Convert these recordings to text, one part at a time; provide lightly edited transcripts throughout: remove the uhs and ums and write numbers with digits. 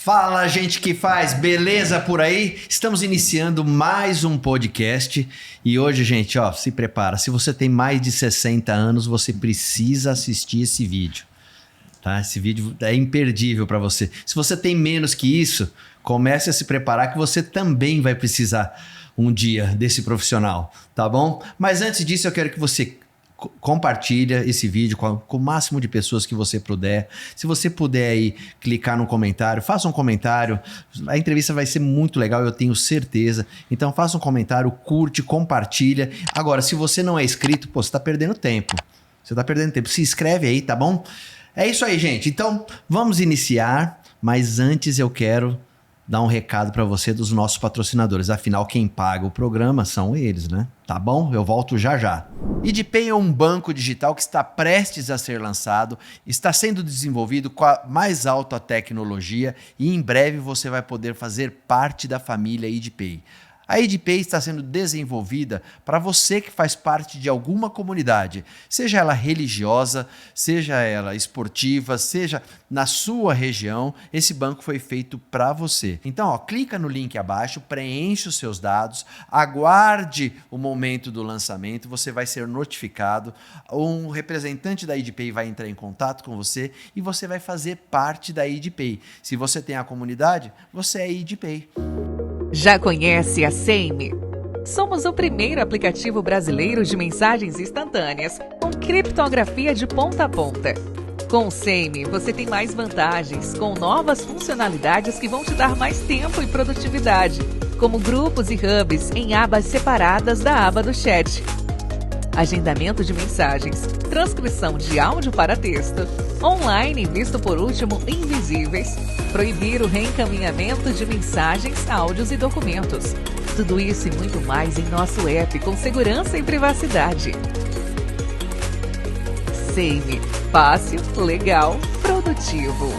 Fala, gente que faz, beleza por aí? Estamos iniciando mais um podcast e hoje, gente, ó, se prepara. Se você tem mais de 60 anos, você precisa assistir esse vídeo, tá? Esse vídeo é imperdível para você. Se você tem menos que isso, comece a se preparar que você também vai precisar um dia desse profissional, tá bom? Mas antes disso, eu quero que você compartilha esse vídeo com o máximo de pessoas que você puder. Se você puder aí clicar no comentário, faça um comentário. A entrevista vai ser muito legal, eu tenho certeza. Então faça um comentário, curte, compartilha. Agora, se você não é inscrito, pô, você tá perdendo tempo. Você tá perdendo tempo. Se inscreve aí, tá bom? É isso aí, gente. Então, vamos iniciar. Mas antes eu quero dar um recado para você dos nossos patrocinadores. Afinal, quem paga o programa são eles, né? Tá bom? Eu volto já já. EdPay é um banco digital que está prestes a ser lançado, está sendo desenvolvido com a mais alta tecnologia e em breve você vai poder fazer parte da família EdPay. A EdPay está sendo desenvolvida para você que faz parte de alguma comunidade, seja ela religiosa, seja ela esportiva, seja na sua região, esse banco foi feito para você. Então, ó, clica no link abaixo, preenche os seus dados, aguarde o momento do lançamento, você vai ser notificado, um representante da EdPay vai entrar em contato com você e você vai fazer parte da EdPay. Se você tem a comunidade, você é EdPay. Já conhece a Seime? Somos o primeiro aplicativo brasileiro de mensagens instantâneas com criptografia de ponta a ponta. Com o Seime, você tem mais vantagens, com novas funcionalidades que vão te dar mais tempo e produtividade, como grupos e hubs em abas separadas da aba do chat. Agendamento de mensagens, transcrição de áudio para texto, online visto por último invisíveis, proibir o reencaminhamento de mensagens, áudios e documentos. Tudo isso e muito mais em nosso app com segurança e privacidade. Seime, fácil, legal, produtivo.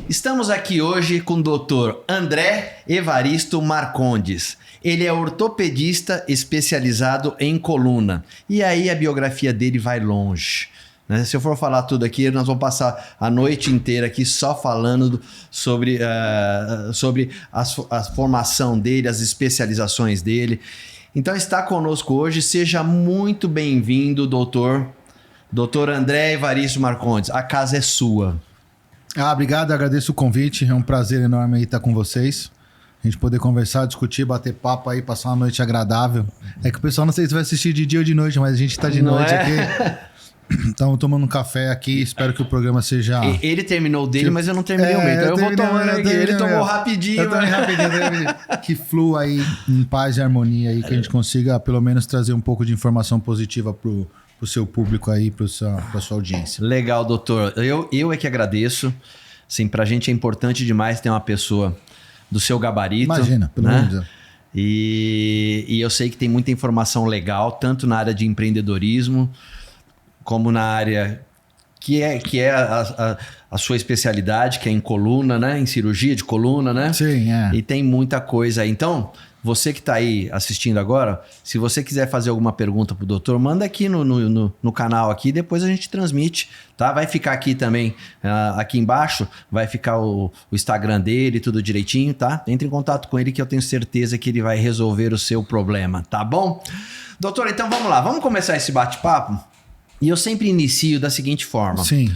Estamos aqui hoje com o Dr. André Evaristo Marcondes. Ele é ortopedista especializado em coluna. E aí a biografia dele vai longe, né? Se eu for falar tudo aqui, nós vamos passar a noite inteira aqui só falando sobre a formação dele, as especializações dele. Então está conosco hoje. Seja muito bem-vindo, doutor André Evaristo Marcondes. A casa é sua. Obrigado, agradeço o convite. É um prazer enorme aí estar com vocês. A gente poder conversar, discutir, bater papo aí, passar uma noite agradável. É que o pessoal não sei se vai assistir de dia ou de noite, mas a gente tá de noite aqui. Estamos tomando um café aqui, espero que o programa seja... Ele terminou o dele, mas eu não terminei o meu. Então eu vou tomando aqui. Ele tomou rapidinho. Que flua aí em paz e harmonia aí, que a gente consiga pelo menos trazer um pouco de informação positiva pro seu público aí, pra sua audiência. Legal, doutor. Eu é que agradeço. Sim, pra gente é importante demais ter uma pessoa do seu gabarito. Imagina, pelo né? menos. E eu sei que tem muita informação legal, tanto na área de empreendedorismo, como na área que é a sua especialidade, que é em coluna, né? Em cirurgia de coluna, né? Sim, é. E tem muita coisa aí. Então, você que está aí assistindo agora, se você quiser fazer alguma pergunta pro doutor, manda aqui no canal aqui, depois a gente transmite, tá? Vai ficar aqui também, aqui embaixo, vai ficar o Instagram dele, tudo direitinho, tá? Entre em contato com ele que eu tenho certeza que ele vai resolver o seu problema, tá bom? Doutor, então vamos lá, vamos começar esse bate-papo? E eu sempre inicio da seguinte forma. Sim.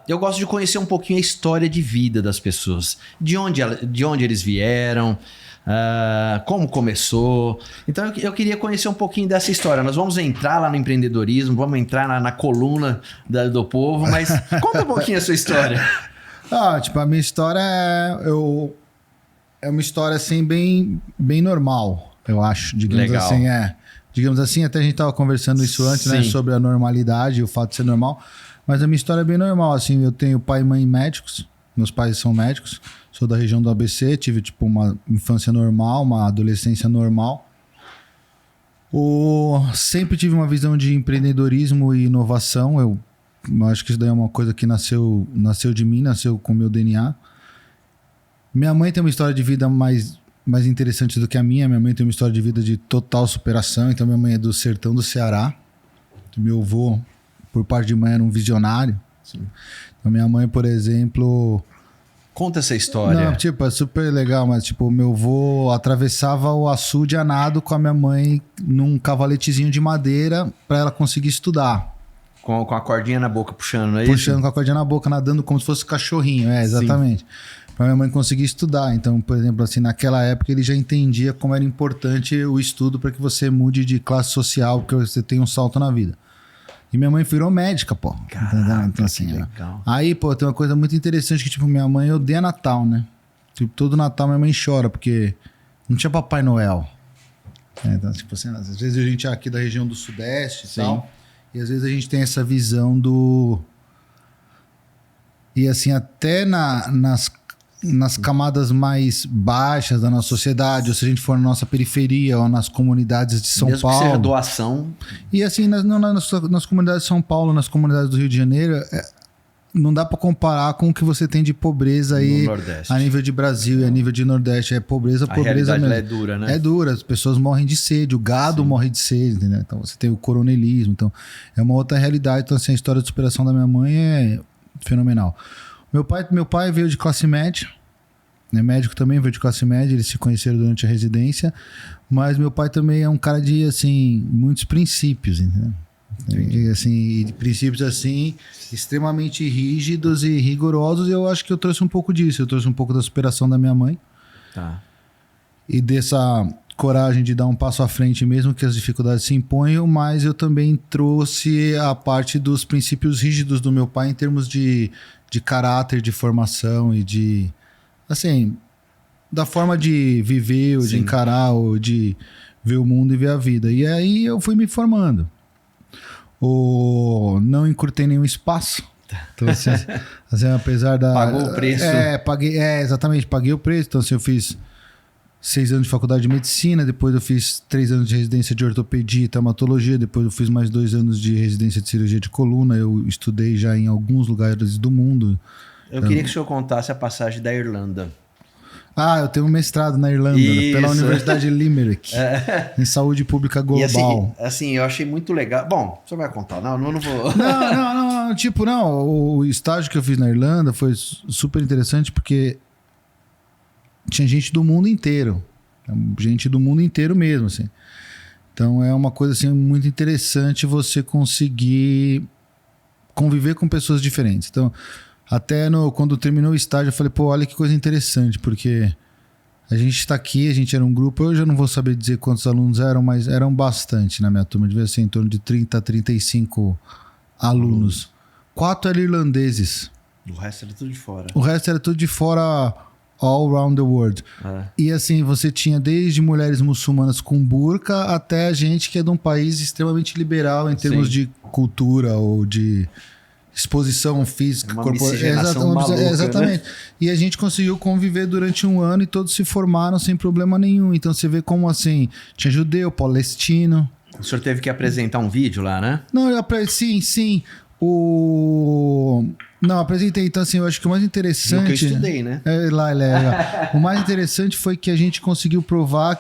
Eu gosto de conhecer um pouquinho a história de vida das pessoas. De onde eles vieram, como começou. Então eu queria conhecer um pouquinho dessa história. Nós vamos entrar lá no empreendedorismo, vamos entrar na coluna do povo, mas conta um pouquinho a sua história. A minha história é uma história assim bem normal, eu acho. Digamos assim, até a gente estava conversando isso antes, né? Sobre a normalidade, o fato de ser normal. Mas a minha história é bem normal, assim. Eu tenho pai e mãe médicos. Meus pais são médicos. Sou da região do ABC. Tive, uma infância normal, uma adolescência normal. Sempre tive uma visão de empreendedorismo e inovação. Eu acho que isso daí é uma coisa que nasceu de mim, nasceu com o meu DNA. Minha mãe tem uma história de vida mais interessante do que a minha. Minha mãe tem uma história de vida de total superação. Então minha mãe é do sertão do Ceará. Meu avô, por parte de mãe, era um visionário. Sim. Então, minha mãe, por exemplo... Conta essa história. Não, tipo, é super legal, mas tipo, meu avô atravessava o açude a nado com a minha mãe num cavaletezinho de madeira para ela conseguir estudar. Com a cordinha na boca, puxando, não é isso? Puxando com a cordinha na boca, nadando como se fosse cachorrinho, exatamente. Para minha mãe conseguir estudar. Então, por exemplo, assim, naquela época ele já entendia como era importante o estudo para que você mude de classe social, porque você tem um salto na vida. E minha mãe virou médica, pô. Caraca, então, assim, que legal. Aí, pô, tem uma coisa muito interessante que, tipo, minha mãe odeia Natal, né? Tipo, todo Natal minha mãe chora, porque não tinha Papai Noel. Então, tipo assim, às vezes a gente é aqui da região do Sudeste e tal, e às vezes a gente tem essa visão do... E assim, até nas camadas mais baixas da nossa sociedade, ou se a gente for na nossa periferia ou nas comunidades de São Mesmo Paulo... que seja doação. E assim, nas comunidades de São Paulo, nas comunidades do Rio de Janeiro, não dá para comparar com o que você tem de pobreza aí a nível de Brasil e a nível de Nordeste. É pobreza realidade mesmo. É dura, né? É dura, as pessoas morrem de sede, o gado morre de sede, entendeu? Então você tem o coronelismo, então é uma outra realidade. Então assim, a história de superação da minha mãe é fenomenal. Meu pai veio de classe média, né? Médico também veio de classe média, eles se conheceram durante a residência, mas meu pai também é um cara de, assim, muitos princípios, entendeu? E, assim, princípios, assim, extremamente rígidos e rigorosos, e eu acho que eu trouxe um pouco disso, eu trouxe um pouco da superação da minha mãe. Tá. E dessa coragem de dar um passo à frente, mesmo que as dificuldades se imponham, mas eu também trouxe a parte dos princípios rígidos do meu pai em termos de caráter, de formação e de, assim, da forma de viver, ou de encarar, ou de ver o mundo e ver a vida. E aí eu fui me formando. Não encurtei nenhum espaço. Então, assim, apesar da... Pagou o preço. Paguei, exatamente, paguei o preço. Então, assim, eu fiz 6 anos de faculdade de medicina, depois eu fiz 3 anos de residência de ortopedia e traumatologia, depois eu fiz mais 2 anos de residência de cirurgia de coluna. Eu estudei já em alguns lugares do mundo. Eu queria que o senhor contasse a passagem da Irlanda. Eu tenho um mestrado na Irlanda, pela Universidade de Limerick, em saúde pública global. E assim, eu achei muito legal. Bom, o senhor vai contar? Não vou... Não. O estágio que eu fiz na Irlanda foi super interessante porque tinha gente do mundo inteiro. Gente do mundo inteiro mesmo, assim. Então é uma coisa assim, muito interessante você conseguir conviver com pessoas diferentes. Então, até quando terminou o estágio, eu falei, pô, olha que coisa interessante, porque a gente está aqui, a gente era um grupo, eu já não vou saber dizer quantos alunos eram, mas eram bastante na minha turma, devia ser em torno de 30 a 35 alunos. 4 eram irlandeses. O resto era tudo de fora. O resto era tudo de fora, all around the world. E assim, você tinha desde mulheres muçulmanas com burca até a gente que é de um país extremamente liberal em termos de cultura ou de exposição física, corporal. Exatamente. Né? E a gente conseguiu conviver durante um ano e todos se formaram sem problema nenhum. Então você vê como assim, tinha judeu, palestino. O senhor teve que apresentar um vídeo lá, né? Não, sim. Não, apresentei. Então, assim, eu acho que o mais interessante... Que eu estudei, né? O mais interessante foi que a gente conseguiu provar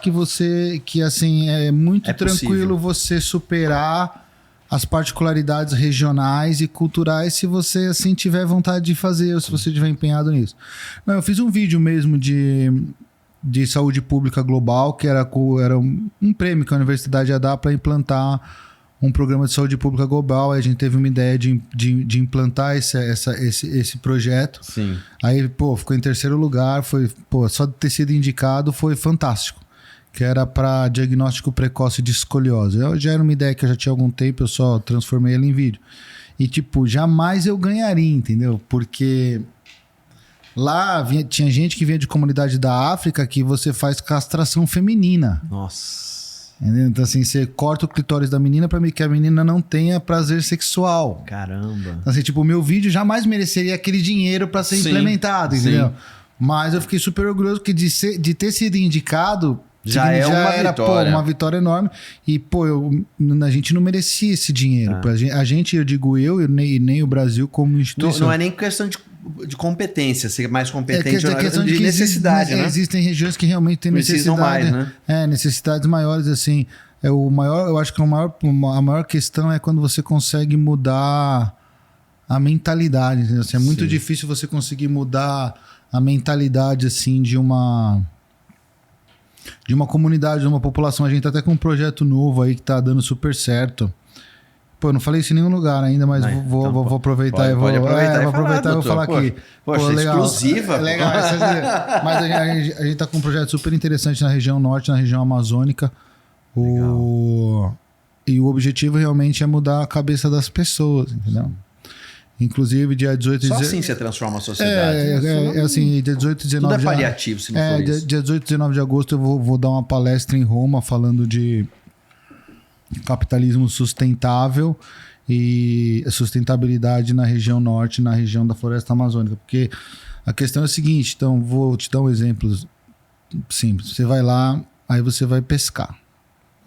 que assim, é muito tranquilo você superar as particularidades regionais e culturais se você, assim, tiver vontade de fazer ou se você estiver empenhado nisso. Não, eu fiz um vídeo mesmo de saúde pública global, que era um prêmio que a universidade ia dar para implantar um programa de saúde pública global. Aí a gente teve uma ideia de implantar esse projeto. Sim. Aí, ficou em terceiro lugar. Só de ter sido indicado foi fantástico. Que era para diagnóstico precoce de escoliose. Já era uma ideia que eu já tinha há algum tempo, eu só transformei ela em vídeo. E, jamais eu ganharia, entendeu? Porque lá tinha gente que vinha de comunidade da África que você faz castração feminina. Nossa. Entendeu? Então, assim, você corta o clitóris da menina para que a menina não tenha prazer sexual. Caramba. Então, assim, o meu vídeo jamais mereceria aquele dinheiro para ser implementado, entendeu? Mas eu fiquei super orgulhoso porque de ter sido indicado... Já era vitória. Uma vitória enorme. E, a gente não merecia esse dinheiro. A gente, eu digo eu e nem o Brasil como instituição. Não é nem questão de competência, ser mais competente, é questão de necessidade, né? Existem regiões que realmente têm necessidade. Mais, né? Necessidades maiores, assim. Eu acho que a maior questão é quando você consegue mudar a mentalidade, entendeu? Assim, é muito difícil você conseguir mudar a mentalidade, assim, de uma comunidade, de uma população. A gente tá até com um projeto novo aí que tá dando super certo. Pô, eu não falei isso em nenhum lugar ainda, mas vou aproveitar vou aproveitar e vou falar aqui. Poxa, legal, exclusiva. Legal. Mas a gente tá com um projeto super interessante na região norte, na região amazônica. E o objetivo realmente é mudar a cabeça das pessoas, entendeu? Inclusive, dia 18 e 19... Só assim você transforma a sociedade. É assim, dia 18 e 19... Tudo é paliativo, se não for isso. Dia 18 e 19 de agosto eu vou dar uma palestra em Roma falando de capitalismo sustentável e sustentabilidade na região norte, na região da floresta amazônica. Porque a questão é a seguinte, então vou te dar um exemplo simples. Você vai lá, aí você vai pescar.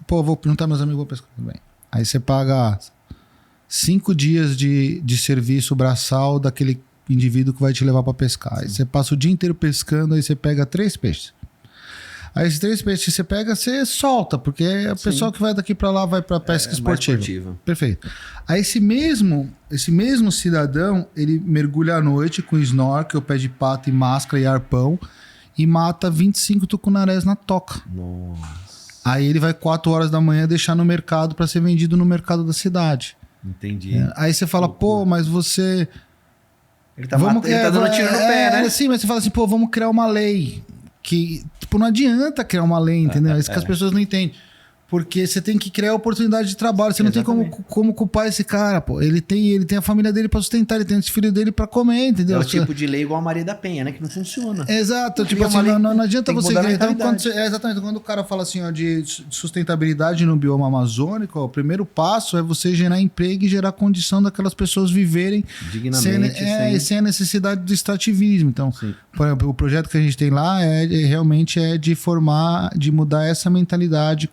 Pô, vou perguntar meus amigos, vou pescar também. Aí você paga 5 dias de serviço braçal daquele indivíduo que vai te levar para pescar. Aí você passa o dia inteiro pescando, aí você pega 3 peixes. Aí esses 3 peixes que você pega, você solta, porque a pessoa que vai daqui para lá vai para pesca esportiva. Perfeito. Aí esse mesmo cidadão, ele mergulha à noite com snorkel, pé de pato e máscara e arpão e mata 25 tucunarés na toca. Nossa. Aí ele vai 4 horas da manhã deixar no mercado para ser vendido no mercado da cidade. Entendi. Aí você fala, pô, mas você... Ele tá dando tiro no pé, né? Sim, mas você fala assim, pô, vamos criar uma lei. Que, tipo, não adianta criar uma lei, entendeu? Isso que as pessoas não entendem. Porque você tem que criar oportunidade de trabalho. Você não tem como culpar esse cara, pô. Ele tem a família dele pra sustentar, ele tem os filhos dele pra comer, entendeu? É o tipo de lei igual a Maria da Penha, né? Que não funciona. Exato. Tipo assim, não adianta você... Então, exatamente. Quando o cara fala assim, ó, de sustentabilidade no bioma amazônico, ó, o primeiro passo é você gerar emprego e gerar condição daquelas pessoas viverem dignamente, sem a necessidade do extrativismo. Então, por exemplo, o projeto que a gente tem lá realmente é de formar, de mudar essa mentalidade.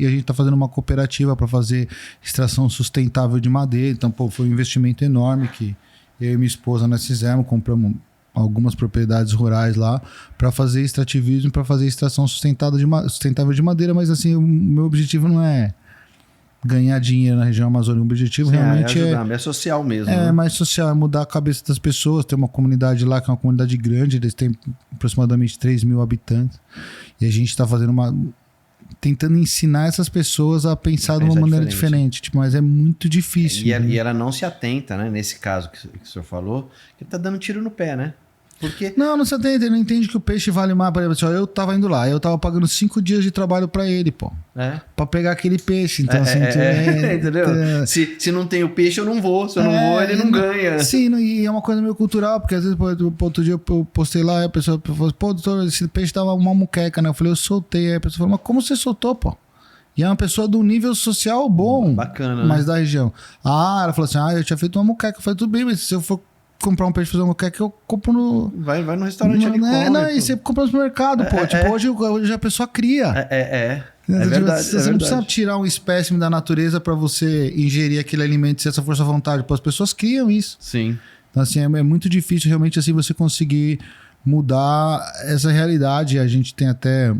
E a gente está fazendo uma cooperativa para fazer extração sustentável de madeira. Então, pô, foi um investimento enorme que eu e minha esposa nós fizemos, compramos algumas propriedades rurais lá para fazer extrativismo, para fazer extração sustentável de madeira. Mas assim, o meu objetivo não é ganhar dinheiro na região amazônica. O objetivo realmente é social mesmo. Mais social, é mudar a cabeça das pessoas. Tem uma comunidade lá que é uma comunidade grande, eles têm aproximadamente 3 mil habitantes. E a gente está fazendo tentando ensinar essas pessoas a pensar de uma maneira diferente. Tipo, mas é muito difícil. E ela não se atenta, né? Nesse caso que o senhor falou, que tá dando tiro no pé, né? Porque... Não se atenta, ele não entende que o peixe vale mais. Por exemplo, eu tava indo lá, eu tava pagando 5 dias de trabalho pra ele, pô. Pra pegar aquele peixe. Então, entendeu? Se não tem o peixe, eu não vou. Se eu não vou, ele não ganha. Sim, e é uma coisa meio cultural, porque às vezes, outro dia eu postei lá, e a pessoa falou, pô, doutor, esse peixe dava uma muqueca, né? Eu falei, eu soltei. Aí a pessoa falou, mas como você soltou, pô? E é uma pessoa de um nível social bom. Bacana, mas da região. Ela falou assim, eu tinha feito uma muqueca. Eu falei, tudo bem, mas se eu for comprar um peixe e fazer uma muqueca, eu compro no... Vai no restaurante ali come. E você compra no supermercado, pô. Hoje a pessoa cria. É verdade. Você não precisa tirar um espécime da natureza para você ingerir aquele alimento sem essa força à vontade. Pô, as pessoas criam isso. Sim. Então, assim, é muito difícil realmente assim você conseguir mudar essa realidade. A gente tem até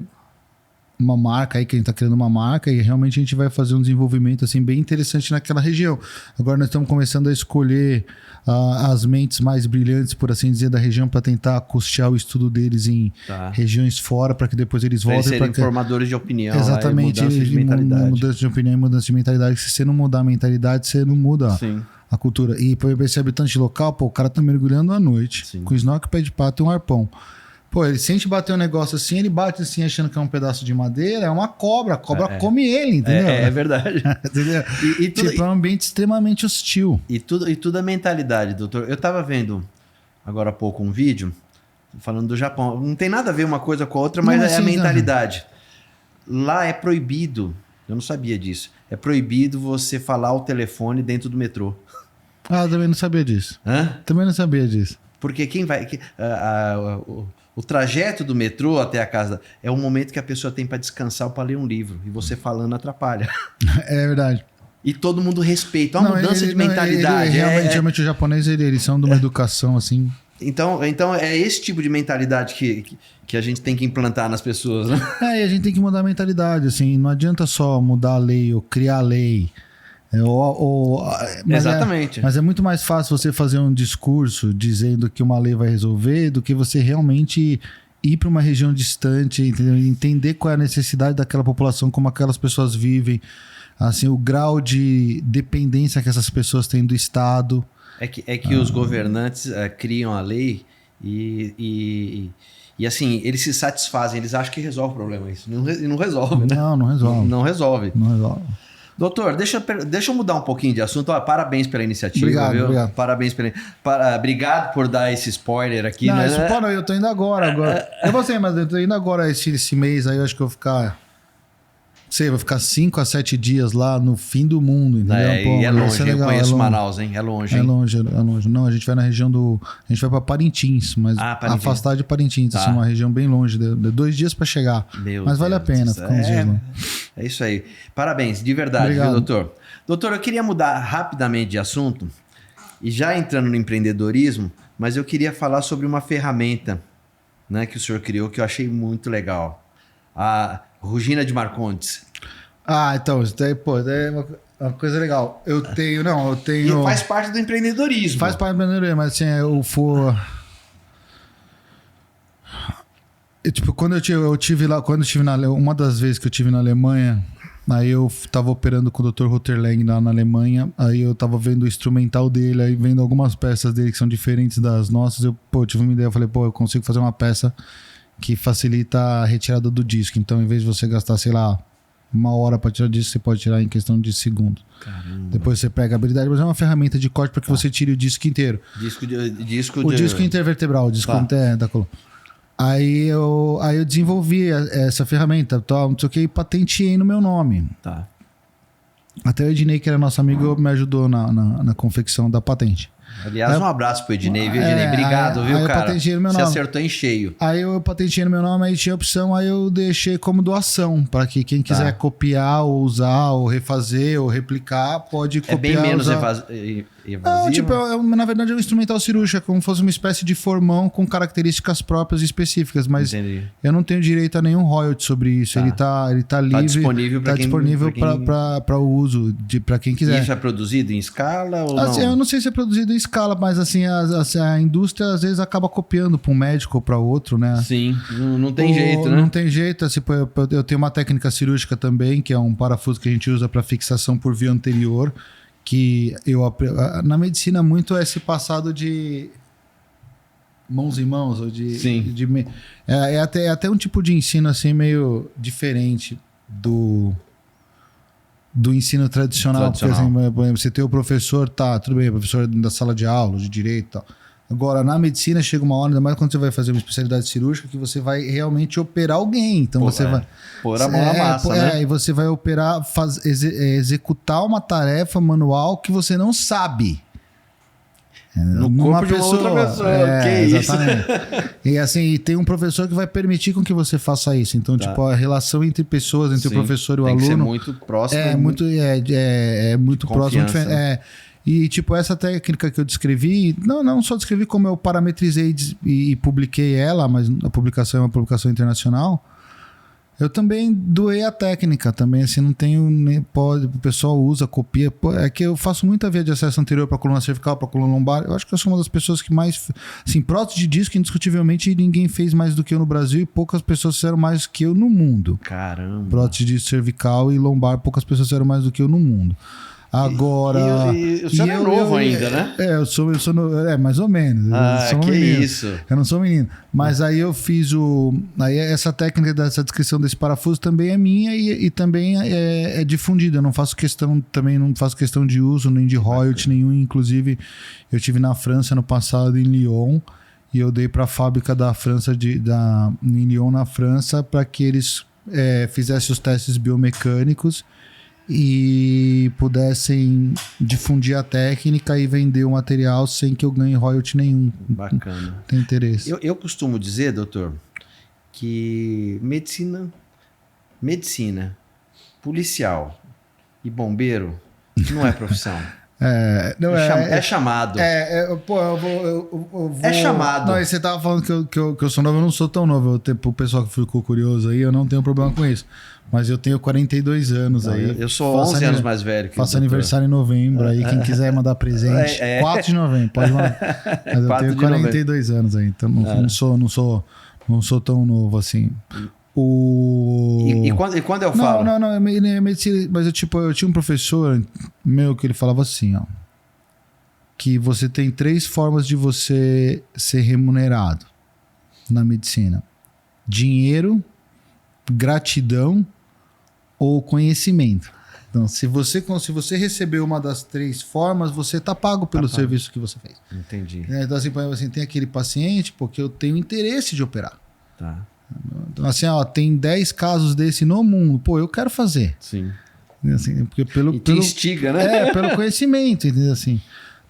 uma marca aí, que a gente tá criando uma marca, e realmente a gente vai fazer um desenvolvimento assim bem interessante naquela região. Agora nós estamos começando a escolher as mentes mais brilhantes, por assim dizer, da região para tentar custear o estudo deles em regiões fora, para que depois eles voltem para formadores de opinião. Exatamente, mudança de mentalidade. Mudança de opinião e mudança de mentalidade. Se você não mudar a mentalidade, você não muda a cultura. E por exemplo, esse habitante local, pô, o cara tá mergulhando à noite, com snorkel, pé de pato e um arpão. Pô, se a gente bater um negócio assim, ele bate assim achando que é um pedaço de madeira, é uma cobra. A cobra come ele, entendeu? É verdade. Entendeu? É um ambiente extremamente hostil. E tudo a mentalidade, doutor. Eu tava vendo agora há pouco um vídeo falando do Japão. Não tem nada a ver uma coisa com a outra, mas é a mentalidade. Lá é proibido, eu não sabia disso, é proibido você falar ao telefone dentro do metrô. Eu também não sabia disso. Também não sabia disso. Porque quem vai... O trajeto do metrô até a casa é um momento que a pessoa tem para descansar ou para ler um livro. E você falando atrapalha. É verdade. E todo mundo respeita. Uma mudança de mentalidade. Realmente os japoneses, eles são de uma educação assim... Então é esse tipo de mentalidade que a gente tem que implantar nas pessoas, né? E a gente tem que mudar a mentalidade, assim. Não adianta só mudar a lei ou criar a lei. Exatamente. Mas é muito mais fácil você fazer um discurso dizendo que uma lei vai resolver do que você realmente ir para uma região distante, entendeu? Entender qual é a necessidade daquela população, como aquelas pessoas vivem, assim, o grau de dependência que essas pessoas têm do Estado. É que os governantes criam a lei e assim, eles se satisfazem, eles acham que resolve o problema isso. Não resolve, né? Não resolve. Não resolve. Não resolve. Doutor, deixa eu mudar um pouquinho de assunto. Parabéns pela iniciativa, viu? Obrigado. Parabéns obrigado por dar esse spoiler aqui. Não, né? eu tô indo agora. Eu vou sei, mas eu tô indo agora esse mês aí, eu acho que eu vou ficar... vou ficar 5 a 7 dias lá no fim do mundo, entendeu? E é longe, eu conheço Manaus, hein? É longe, hein? É longe. Não, a gente vai na região a gente vai pra Parintins, mas afastado de Parintins, assim, uma região bem longe, de 2 dias pra chegar. Mas vale a pena ficar uns dias lá. É isso aí. Parabéns, de verdade, Obrigado. viu, doutor? Doutor, eu queria mudar rapidamente de assunto, e já entrando no empreendedorismo, mas eu queria falar sobre uma ferramenta, né, que o senhor criou, que eu achei muito legal. A Rugina de Marcondes. Então, isso daí, é uma coisa legal. Eu tenho... E faz parte do empreendedorismo. Faz parte do empreendedorismo, mas assim, quando eu tive lá, uma das vezes que eu tive na Tive aí eu tava operando com o Dr. Rotterlang lá na Alemanha, aí eu tava vendo o instrumental dele, aí vendo algumas peças dele que são diferentes das nossas, eu tive uma ideia, eu falei, eu consigo fazer uma peça que facilita a retirada do disco. Então, em vez de você gastar, sei lá, 1 hora para tirar o disco, você pode tirar em questão de segundos. Caramba. Depois você pega a habilidade, mas é uma ferramenta de corte para que você tire o disco inteiro. Disco intervertebral, o disco da coluna. Aí eu desenvolvi essa ferramenta, não sei o que, e patenteei no meu nome. Tá. Até o Ednei, que era nosso amigo, me ajudou na confecção da patente. Aliás, um abraço pro Ednei, viu, Ednei? Obrigado, viu, cara? Você acertou em cheio. Aí eu patenteei no meu nome, aí tinha opção, aí eu deixei como doação, para que quem quiser copiar, ou usar, ou refazer, ou replicar, pode copiar. É bem menos evasivo? Não, na verdade é um instrumental cirúrgico, é como se fosse uma espécie de formão com características próprias e específicas, mas entendi. Eu não tenho direito a nenhum royalty sobre isso. Ele tá livre, disponível para o uso, para quem quiser. E isso é produzido em escala ou assim, não? Eu não sei se é produzido em escala, mas assim, a indústria às vezes acaba copiando para um médico ou para outro, né? Sim, não tem jeito, né? Não tem jeito. Assim, eu tenho uma técnica cirúrgica também, que é um parafuso que a gente usa para fixação por via anterior, que na medicina muito é esse passado de mãos em mãos, ou é até um tipo de ensino assim meio diferente do ensino tradicional. Porque, assim, por exemplo, você tem o professor, tudo bem, o professor da sala de aula, de direito e tal. Agora, na medicina chega uma hora, ainda mais quando você vai fazer uma especialidade cirúrgica, que você vai realmente operar alguém. Então você vai pôr a mão na massa, né? E você vai operar, executar uma tarefa manual que você não sabe. No corpo de uma outra pessoa. Que exatamente. Isso? E assim, tem um professor que vai permitir com que você faça isso. Então, a relação entre pessoas, entre o professor e o aluno... Tem que ser muito próximo. É muito próximo. E, essa técnica que eu descrevi, não só descrevi como eu parametrizei e publiquei ela, mas a publicação é uma publicação internacional, eu também doei a técnica também, assim, não tenho... o pessoal usa, copia... É que eu faço muita via de acesso anterior para a coluna cervical, para a coluna lombar. Eu acho que eu sou uma das pessoas que mais... Assim, prótese de disco, indiscutivelmente, ninguém fez mais do que eu no Brasil e poucas pessoas fizeram mais do que eu no mundo. Caramba! Prótese de cervical e lombar, poucas pessoas fizeram mais do que eu no mundo. Agora... E o senhor é novo ainda, né? Eu sou mais ou menos. Isso. Eu não sou menino. Mas aí eu fiz aí essa técnica dessa descrição desse parafuso também é minha e também é difundida. Eu não faço questão de uso, nem de royalty nenhum. Inclusive, eu estive na França no passado, em Lyon, e eu dei para a fábrica da França, em Lyon, na França, para que eles fizessem os testes biomecânicos e pudessem difundir a técnica e vender o material sem que eu ganhe royalty nenhum. Bacana. Tem interesse. Eu costumo dizer, doutor, que medicina, policial e bombeiro não é profissão. É chamado. Eu vou... É chamado. Não, você tava falando que eu sou novo, eu não sou tão novo. O pessoal que ficou curioso aí, eu não tenho problema com isso. Mas eu tenho 42 anos aí. Eu sou 11 anos mais velho que faço aniversário em novembro aí. Quem quiser mandar presente, 4 de novembro, pode mandar. Mas eu tenho 42 anos aí, então não sou tão novo assim. E quando eu falo? Não, medicina, mas eu tinha um professor meu que ele falava assim, ó, que você tem 3 formas de você ser remunerado na medicina: dinheiro, gratidão ou conhecimento. Então, se você receber uma das 3 formas, você tá pago pelo serviço que você fez. Entendi. Então, assim, tem aquele paciente, porque eu tenho interesse de operar. Tá. Então, assim, tem 10 casos desse no mundo. Pô, eu quero fazer. Sim. Assim, porque pelo instiga, né? Pelo conhecimento, entendeu? Assim,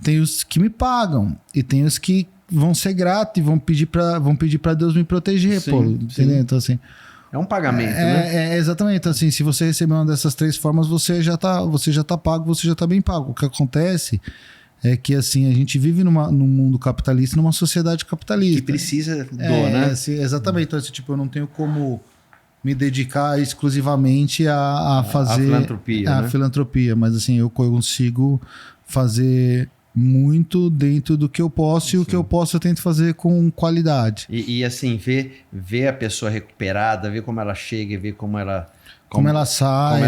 tem os que me pagam e tem os que vão ser gratos e vão pedir para Deus me proteger, sim, pô, entendeu? Então, assim, é um pagamento, né? Exatamente. Então, assim, se você receber uma dessas 3 formas, você já tá pago, você já tá bem pago. O que acontece é que, assim, a gente vive num mundo capitalista, numa sociedade capitalista. Que precisa né? Exatamente. Então, assim, tipo, eu não tenho como me dedicar exclusivamente a fazer... A filantropia. Mas, assim, eu consigo fazer muito dentro do que eu posso. Sim. E o que eu posso eu tento fazer com qualidade. E assim, ver a pessoa recuperada, ver como ela chega e ver como ela sai.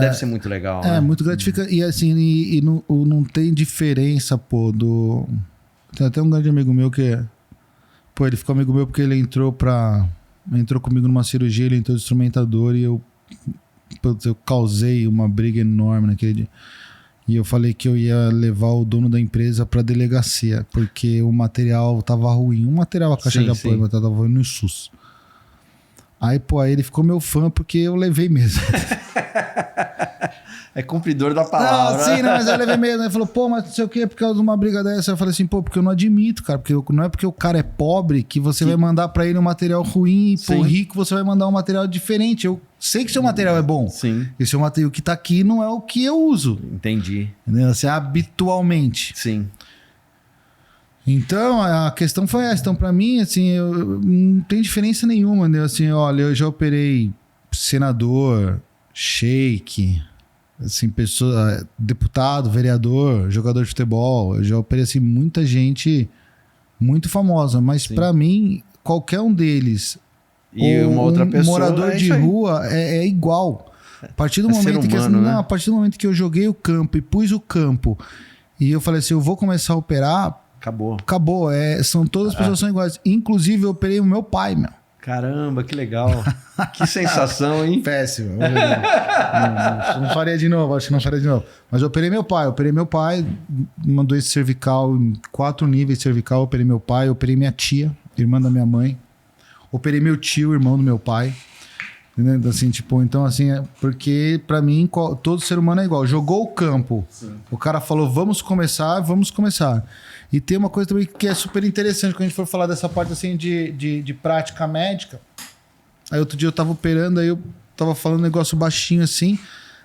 Deve ser muito legal. É, né? Muito gratificante. E assim, não tem diferença, pô, Tem até um grande amigo meu que... Pô, ele ficou amigo meu porque ele entrou comigo numa cirurgia, ele entrou de instrumentador e eu causei uma briga enorme naquele dia. E eu falei que eu ia levar o dono da empresa pra delegacia, porque o material tava ruim. A caixa de apoio, mas tava ruim no SUS. Aí ele ficou meu fã porque eu levei mesmo. É cumpridor da palavra. Não, mas eu levei mesmo. Ele falou, pô, mas não sei o que, por causa de uma briga dessa. Eu falei assim, pô, porque eu não admito, cara. Porque não é porque o cara é pobre que você vai mandar pra ele um material ruim. E por rico você vai mandar um material diferente. Eu sei que seu material é bom. Sim. E seu material que tá aqui não é o que eu uso. Entendi. Entendeu? Assim, habitualmente. Sim. Então, a questão foi essa. Então, pra mim, assim, eu não tem diferença nenhuma, né? Assim, olha, eu já operei senador, sheik, assim, pessoa, deputado, vereador, jogador de futebol. Eu já operei, assim, muita gente muito famosa. Mas, pra mim, qualquer um deles, e uma outra pessoa, morador de rua, é igual. A partir do momento que humano, né? A partir do momento que eu joguei o campo e pus o campo e eu falei assim, eu vou começar a operar... Acabou. Todas as pessoas são iguais. Inclusive, eu operei o meu pai, meu. Caramba, que legal. Que sensação, hein? Péssimo. Não faria de novo, acho que não faria de novo. Mas eu operei meu pai, uma doença cervical, em 4 níveis cervical, eu operei meu pai, eu operei minha tia, irmã da minha mãe. Operei meu tio, irmão do meu pai. Entendeu? Assim, então, assim, porque pra mim, todo ser humano é igual. Jogou o campo. Sim. O cara falou, vamos começar. E tem uma coisa também que é super interessante, quando a gente for falar dessa parte assim de prática médica. Aí outro dia eu tava operando, aí eu tava falando um negócio baixinho assim.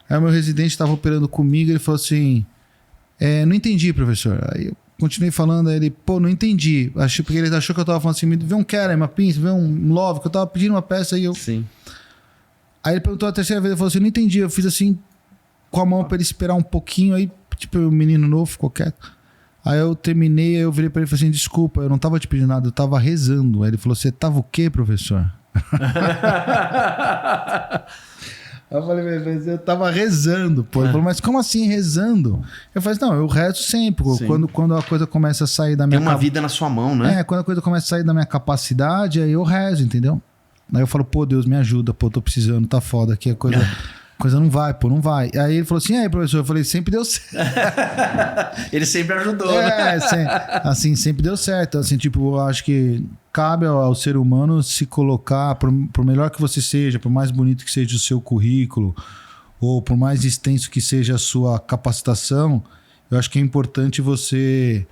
Aí o meu residente tava operando comigo, ele falou assim, não entendi, professor. Aí eu continuei falando, aí ele, pô, não entendi. Porque ele achou que eu tava falando assim, vê um cara, uma pinça, vê um love, que eu tava pedindo uma peça aí eu... Sim. Aí ele perguntou a terceira vez, ele falou assim, não entendi. Eu fiz assim, com a mão pra ele esperar um pouquinho, aí o menino novo ficou quieto. Aí eu terminei, aí eu virei pra ele e falei assim, desculpa, eu não tava te pedindo nada, eu tava rezando. Aí ele falou, você tava o quê, professor? Eu falei, eu tava rezando, pô. Ele falou, mas como assim rezando? Eu falei, não, eu rezo sempre. Quando a coisa começa a sair da minha... Tem uma vida na sua mão, né? Quando a coisa começa a sair da minha capacidade, aí eu rezo, entendeu? Aí eu falo, pô, Deus, me ajuda, pô, tô precisando, tá foda aqui, a coisa não vai, pô, não vai. Aí ele falou assim, aí, professor? Eu falei, sempre deu certo. Ele sempre ajudou, né? Assim, sempre deu certo. Assim, eu acho que cabe ao ser humano se colocar, por melhor que você seja, por mais bonito que seja o seu currículo, ou por mais extenso que seja a sua capacitação, eu acho que é importante você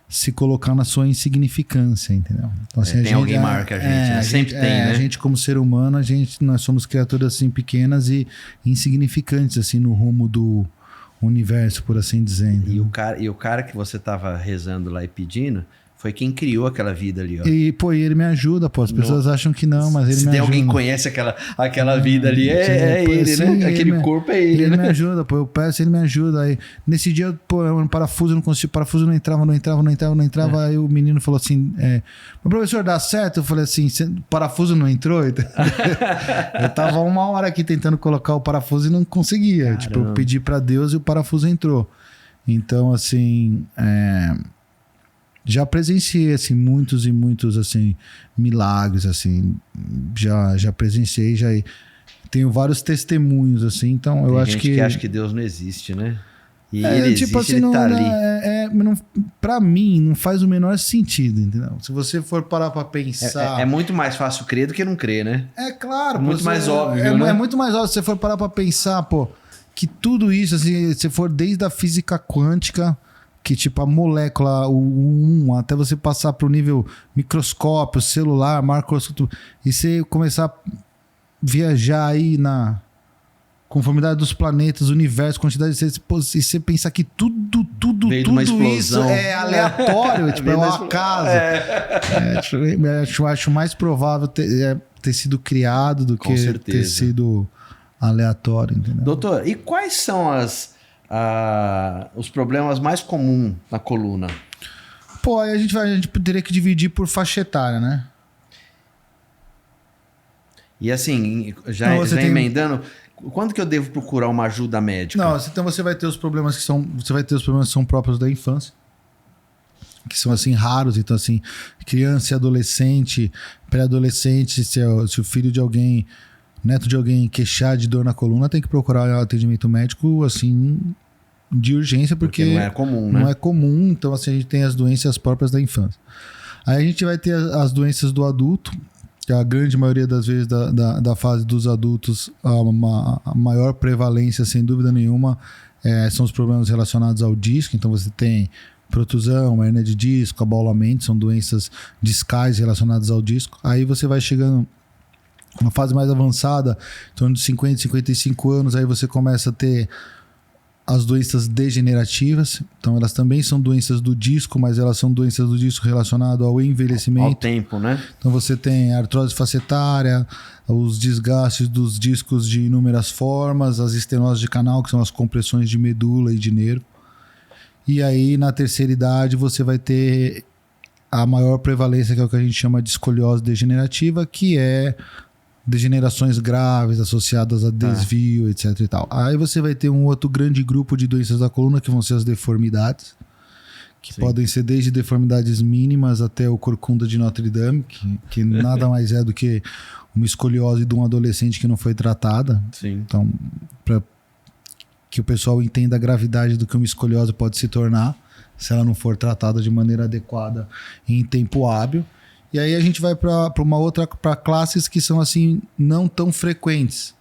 se colocar na sua insignificância, entendeu? Então, assim, tem alguém marca a gente, né? Sempre tem, né? A gente, como ser humano, nós somos criaturas assim pequenas e insignificantes assim no rumo universo, por assim dizendo. E o cara que você tava rezando lá e pedindo foi quem criou aquela vida ali, ó. E, pô, ele me ajuda, pô. As pessoas acham que não, mas ele me ajuda. Se tem alguém que conhece aquela vida ali, é ele, sim, né? Aquele corpo é ele, né? Ele me ajuda, pô. Eu peço, ele me ajuda. Aí, nesse dia, pô, o parafuso não conseguia, o parafuso não entrava. Aí o menino falou assim, mas professor, dá certo? Eu falei assim, o parafuso não entrou? Eu tava 1 hora aqui tentando colocar o parafuso e não conseguia. Caramba. Tipo, eu pedi pra Deus e o parafuso entrou. Então, assim... Já presenciei, assim, muitos e muitos, assim, milagres, assim. Já presenciei, já tenho vários testemunhos, assim. Então, eu acho que... Tem gente que acha que Deus não existe, né? E ele tipo existe, assim, ele tá ali. Pra mim, não faz o menor sentido, entendeu? Se você for parar pra pensar... É muito mais fácil crer do que não crer, né? É claro. Muito mais óbvio, né? É muito mais óbvio. Se você for parar pra pensar, pô, que tudo isso, assim, se for desde a física quântica... que tipo a molécula, até você passar para o nível microscópio, celular, macroscópio, e você começar a viajar aí na conformidade dos planetas, universo, quantidade de seres, e você pensar que tudo isso é aleatório, tipo, é um acaso. Eu acho mais provável ter sido criado do que ter sido aleatório, entendeu? Doutor, e quais são os problemas mais comuns na coluna? Pô, aí a gente teria que dividir por faixa etária, né? E assim, já emendando, quando que eu devo procurar uma ajuda médica? Não, então você vai ter os problemas que são próprios da infância, que são assim raros. Então assim, criança e adolescente, pré-adolescente, se o filho de alguém, neto de alguém queixar de dor na coluna, tem que procurar atendimento médico, assim, de urgência, porque não é comum, né? Não é comum, então assim, a gente tem as doenças próprias da infância. Aí a gente vai ter as doenças do adulto, que a grande maioria das vezes da fase dos adultos, a maior prevalência, sem dúvida nenhuma, são os problemas relacionados ao disco. Então você tem protusão, hernia de disco, abaulamento, são doenças discais relacionadas ao disco. Aí você vai chegando uma fase mais avançada, em torno de 50, 55 anos, aí você começa a ter as doenças degenerativas. Então elas também são doenças do disco, mas elas são doenças do disco relacionado ao envelhecimento. Ao tempo, né? Então você tem a artrose facetária, os desgastes dos discos de inúmeras formas, as estenoses de canal, que são as compressões de medula e de nervo. E aí na terceira idade você vai ter a maior prevalência, que é o que a gente chama de escoliose degenerativa, que é degenerações graves associadas a desvio, etc e tal. Aí você vai ter um outro grande grupo de doenças da coluna, que vão ser as deformidades, que podem ser desde deformidades mínimas até o corcunda de Notre Dame, que nada mais é do que uma escoliose de um adolescente que não foi tratada. Sim. Então, para que o pessoal entenda a gravidade do que uma escoliose pode se tornar, se ela não for tratada de maneira adequada em tempo hábil. E aí a gente vai para classes que são assim não tão frequentes,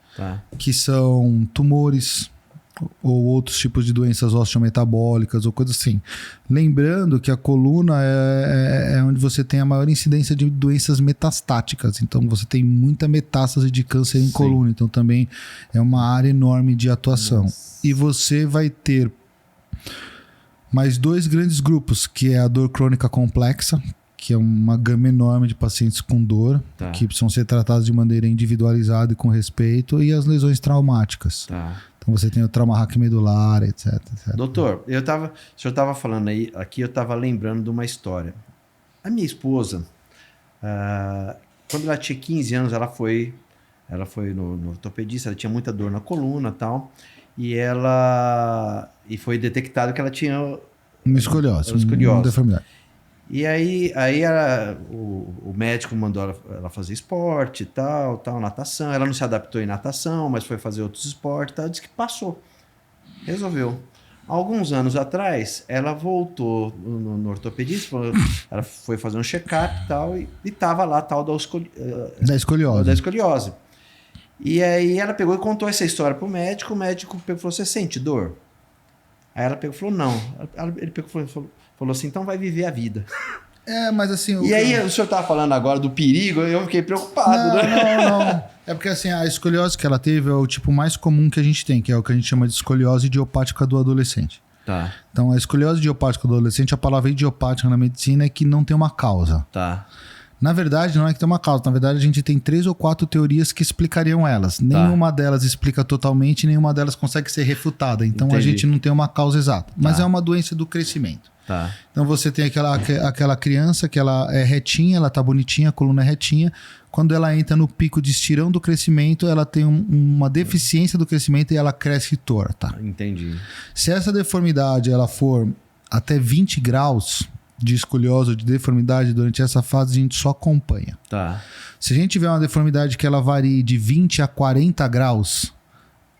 que são tumores ou outros tipos de doenças osteometabólicas ou coisas assim. Lembrando que a coluna é onde você tem a maior incidência de doenças metastáticas. Então você tem muita metástase de câncer em coluna. Então também é uma área enorme de atuação. Nossa. E você vai ter mais 2 grandes grupos, que é a dor crônica complexa, que é uma gama enorme de pacientes com dor, que precisam ser tratados de maneira individualizada e com respeito, e as lesões traumáticas. Então você tem o trauma raquimedular, etc, etc. Doutor, o senhor estava falando aí, aqui eu estava lembrando de uma história. A minha esposa, quando ela tinha 15 anos, ela foi no ortopedista, ela tinha muita dor na coluna e tal, e foi detectado que ela tinha uma escoliose, uma deformidade. E aí o médico mandou ela fazer esporte e tal, natação. Ela não se adaptou em natação, mas foi fazer outros esportes e tal. Disse que passou. Resolveu. Alguns anos atrás, ela voltou no ortopedista, ela foi fazer um check-up e tal, e estava lá tal da escoliose. E aí ela pegou e contou essa história pro médico. O médico pegou e falou: você sente dor? Aí ela pegou e falou: não. Ele pegou e falou assim: então vai viver a vida. Mas assim... E aí o senhor estava falando agora do perigo, eu fiquei preocupado, não, né? Não. É porque assim, a escoliose que ela teve é o tipo mais comum que a gente tem, que é o que a gente chama de escoliose idiopática do adolescente. Tá. Então, a escoliose idiopática do adolescente, a palavra idiopática na medicina é que não tem uma causa. Tá. Na verdade, não é que tem uma causa. Na verdade, a gente tem 3 ou 4 teorias que explicariam elas. Nenhuma delas explica totalmente, nenhuma delas consegue ser refutada. Então, a gente não tem uma causa exata. Mas é uma doença do crescimento. Tá. Então, você tem aquela criança que ela é retinha, ela tá bonitinha, a coluna é retinha. Quando ela entra no pico de estirão do crescimento, ela tem uma deficiência do crescimento e ela cresce torta. Entendi. Se essa deformidade ela for até 20 graus de escoliose ou de deformidade durante essa fase, a gente só acompanha. Tá. Se a gente tiver uma deformidade que ela varie de 20 a 40 graus,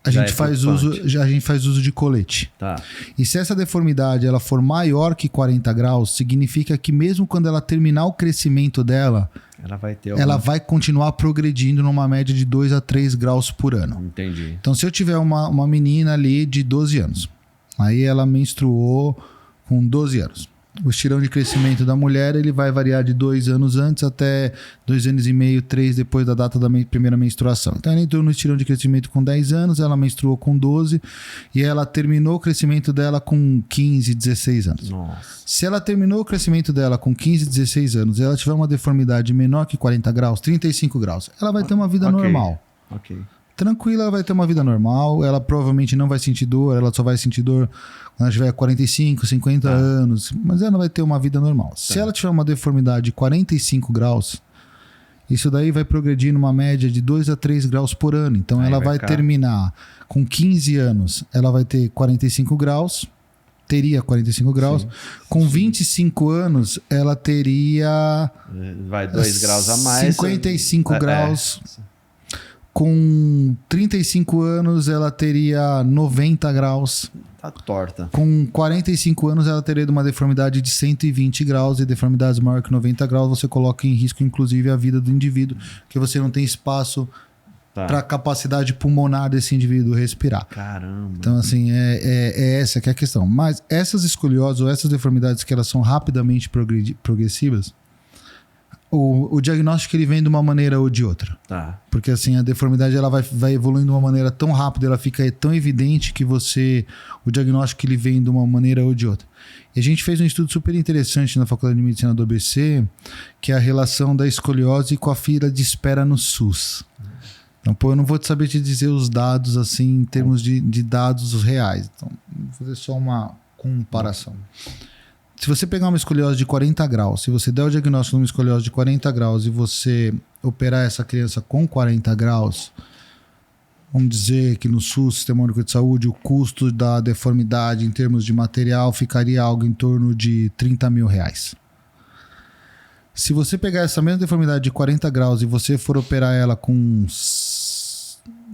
a gente faz uso de colete. Tá. E se essa deformidade ela for maior que 40 graus, significa que mesmo quando ela terminar o crescimento dela, ela vai continuar progredindo numa média de 2 a 3 graus por ano. Entendi. Então, se eu tiver uma menina ali de 12 anos, aí ela menstruou com 12 anos. O estirão de crescimento da mulher ele vai variar de 2 anos antes até 2 anos e meio, 3 depois da data da primeira menstruação. Então ela entrou no estirão de crescimento com 10 anos, ela menstruou com 12 e ela terminou o crescimento dela com 15, 16 anos. Nossa. Se ela terminou o crescimento dela com 15, 16 anos e ela tiver uma deformidade menor que 40 graus, 35 graus, ela vai ter uma vida normal. Ok. Tranquila, ela vai ter uma vida normal, ela provavelmente não vai sentir dor, ela só vai sentir dor quando ela tiver 45, 50 anos, mas ela vai ter uma vida normal. Se ela tiver uma deformidade de 45 graus, isso daí vai progredir numa média de 2 a 3 graus por ano. Então ela vai terminar com 15 anos, ela vai ter 45 graus, teria 45 graus. Sim. Com 25 anos, ela teria... Vai 2 graus a mais. 55 graus... Com 35 anos, ela teria 90 graus. Tá torta. Com 45 anos, ela teria uma deformidade de 120 graus. E deformidades maior que 90 graus, você coloca em risco, inclusive, a vida do indivíduo. Porque você não tem espaço para a capacidade pulmonar desse indivíduo respirar. Caramba. Então, assim, é essa que é a questão. Mas essas escolioses ou essas deformidades que elas são rapidamente progressivas, o diagnóstico ele vem de uma maneira ou de outra. Tá. Porque assim, a deformidade ela vai evoluindo de uma maneira tão rápida, ela fica tão evidente que o diagnóstico ele vem de uma maneira ou de outra. E a gente fez um estudo super interessante na Faculdade de Medicina do ABC, que é a relação da escoliose com a fila de espera no SUS. Então, eu não vou saber te dizer os dados assim, em termos de dados reais. Então, vou fazer só uma comparação. Se você pegar uma escoliose de 40 graus, se você der o diagnóstico de uma escoliose de 40 graus e você operar essa criança com 40 graus, vamos dizer que no SUS, Sistema Único de Saúde, o custo da deformidade em termos de material ficaria algo em torno de R$30 mil. Se você pegar essa mesma deformidade de 40 graus e você for operar ela com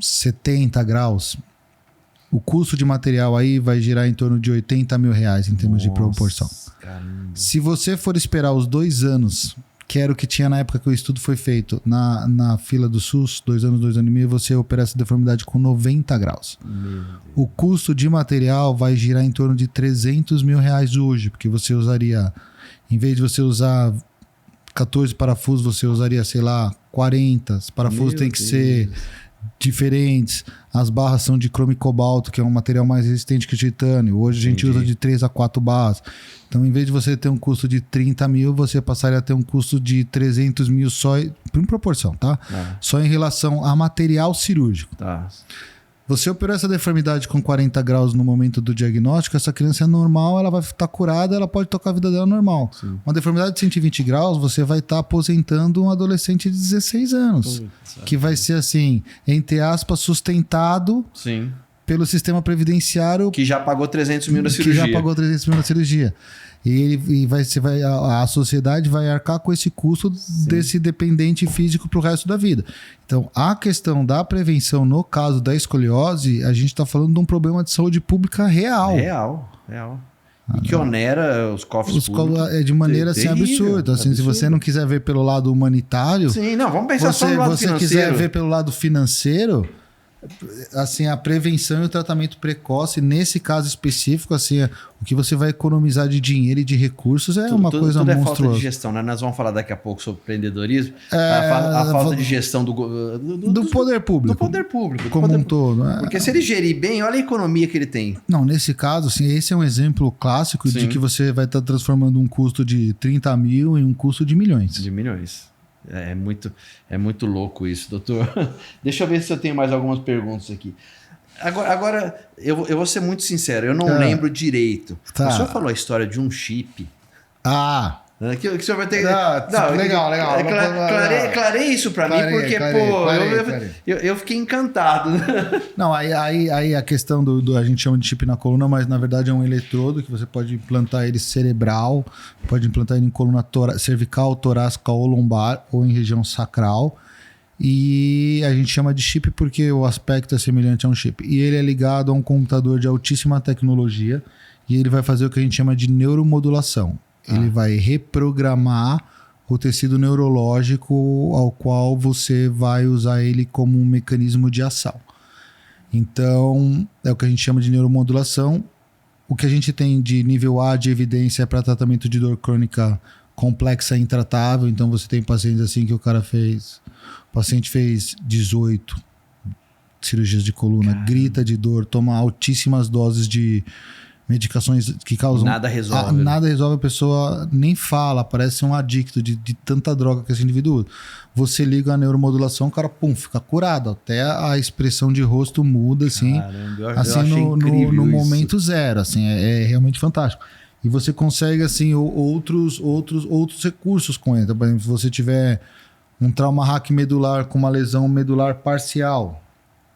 70 graus, o custo de material aí vai girar em torno de R$80 mil em termos de proporção. Caramba. Se você for esperar os 2 anos, que era o que tinha na época que o estudo foi feito, na fila do SUS, 2 anos, 2 anos e meio, você opera essa deformidade com 90 graus. O custo de material vai girar em torno de R$300 mil hoje, porque você usaria, em vez de você usar 14 parafusos, você usaria, sei lá, 40. Os parafusos têm que ser diferentes. As barras são de cromo e cobalto, que é um material mais resistente que o titânio. Hoje a gente usa de 3 a 4 barras. Então, em vez de você ter um custo de 30 mil, você passaria a ter um custo de 300 mil só em proporção, tá? Só em relação a material cirúrgico. Tá. Você operou essa deformidade com 40 graus no momento do diagnóstico, essa criança é normal, ela vai estar curada, ela pode tocar a vida dela normal. Sim. Uma deformidade de 120 graus, você vai estar aposentando um adolescente de 16 anos. Que vai ser assim, entre aspas, sustentado pelo sistema previdenciário. Que já pagou 300 mil na cirurgia. Que já pagou 300 mil na cirurgia. E a sociedade vai arcar com esse custo desse dependente físico para o resto da vida. Então, a questão da prevenção no caso da escoliose, a gente está falando de um problema de saúde pública real. Real. E que onera os cofres públicos. De maneira assim, absurda. Assim, se você não quiser ver pelo lado humanitário... Sim, não, vamos pensar só no lado financeiro. Se você quiser ver pelo lado financeiro... assim, a prevenção e o tratamento precoce, nesse caso específico, assim, o que você vai economizar de dinheiro e de recursos é uma coisa tudo monstruosa. É falta de gestão, né? Nós vamos falar daqui a pouco sobre empreendedorismo. A falta de gestão do poder público. Do poder público. Como um todo. Porque se ele gerir bem, olha a economia que ele tem. Não, nesse caso, assim, esse é um exemplo clássico de que você vai estar transformando um custo de 30 mil em um custo de milhões. De milhões. É muito louco isso, doutor. Deixa eu ver se eu tenho mais algumas perguntas aqui. Agora eu vou ser muito sincero, eu não lembro direito. Tá. O senhor falou a história de um chip. Que o senhor vai ter... Legal. Clarei isso pra mim, porque, eu fiquei encantado. Não, aí a questão a gente chama de chip na coluna, mas na verdade é um eletrodo que você pode implantar ele cerebral, pode implantar ele em coluna cervical, torácica ou lombar, ou em região sacral. E a gente chama de chip porque o aspecto é semelhante a um chip. E ele é ligado a um computador de altíssima tecnologia e ele vai fazer o que a gente chama de neuromodulação. Ele vai reprogramar o tecido neurológico ao qual você vai usar ele como um mecanismo de ação. Então, é o que a gente chama de neuromodulação. O que a gente tem de nível A de evidência para tratamento de dor crônica complexa e intratável. Então, você tem pacientes assim que o paciente fez 18 cirurgias de coluna, grita de dor, toma altíssimas doses de medicações que causam... Nada resolve. Nada resolve, a pessoa nem fala, parece um adicto de tanta droga que esse indivíduo usa. Você liga a neuromodulação, o cara, fica curado. Até a expressão de rosto muda, assim. Caramba, assim no momento zero, assim, é realmente fantástico. E você consegue, assim, outros recursos com ele. Por exemplo, se você tiver um trauma raquimedular com uma lesão medular parcial,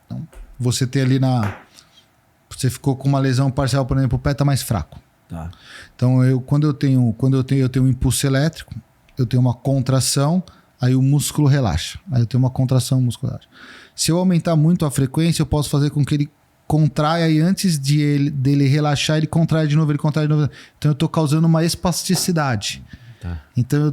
então, você tem ali você ficou com uma lesão parcial, por exemplo, o pé está mais fraco. Tá. Então, quando eu tenho um impulso elétrico, eu tenho uma contração, aí o músculo relaxa. Aí eu tenho uma contração muscular. Se eu aumentar muito a frequência, eu posso fazer com que ele contraia e antes dele relaxar, ele contrai de novo, Então, eu estou causando uma espasticidade. Tá. Então,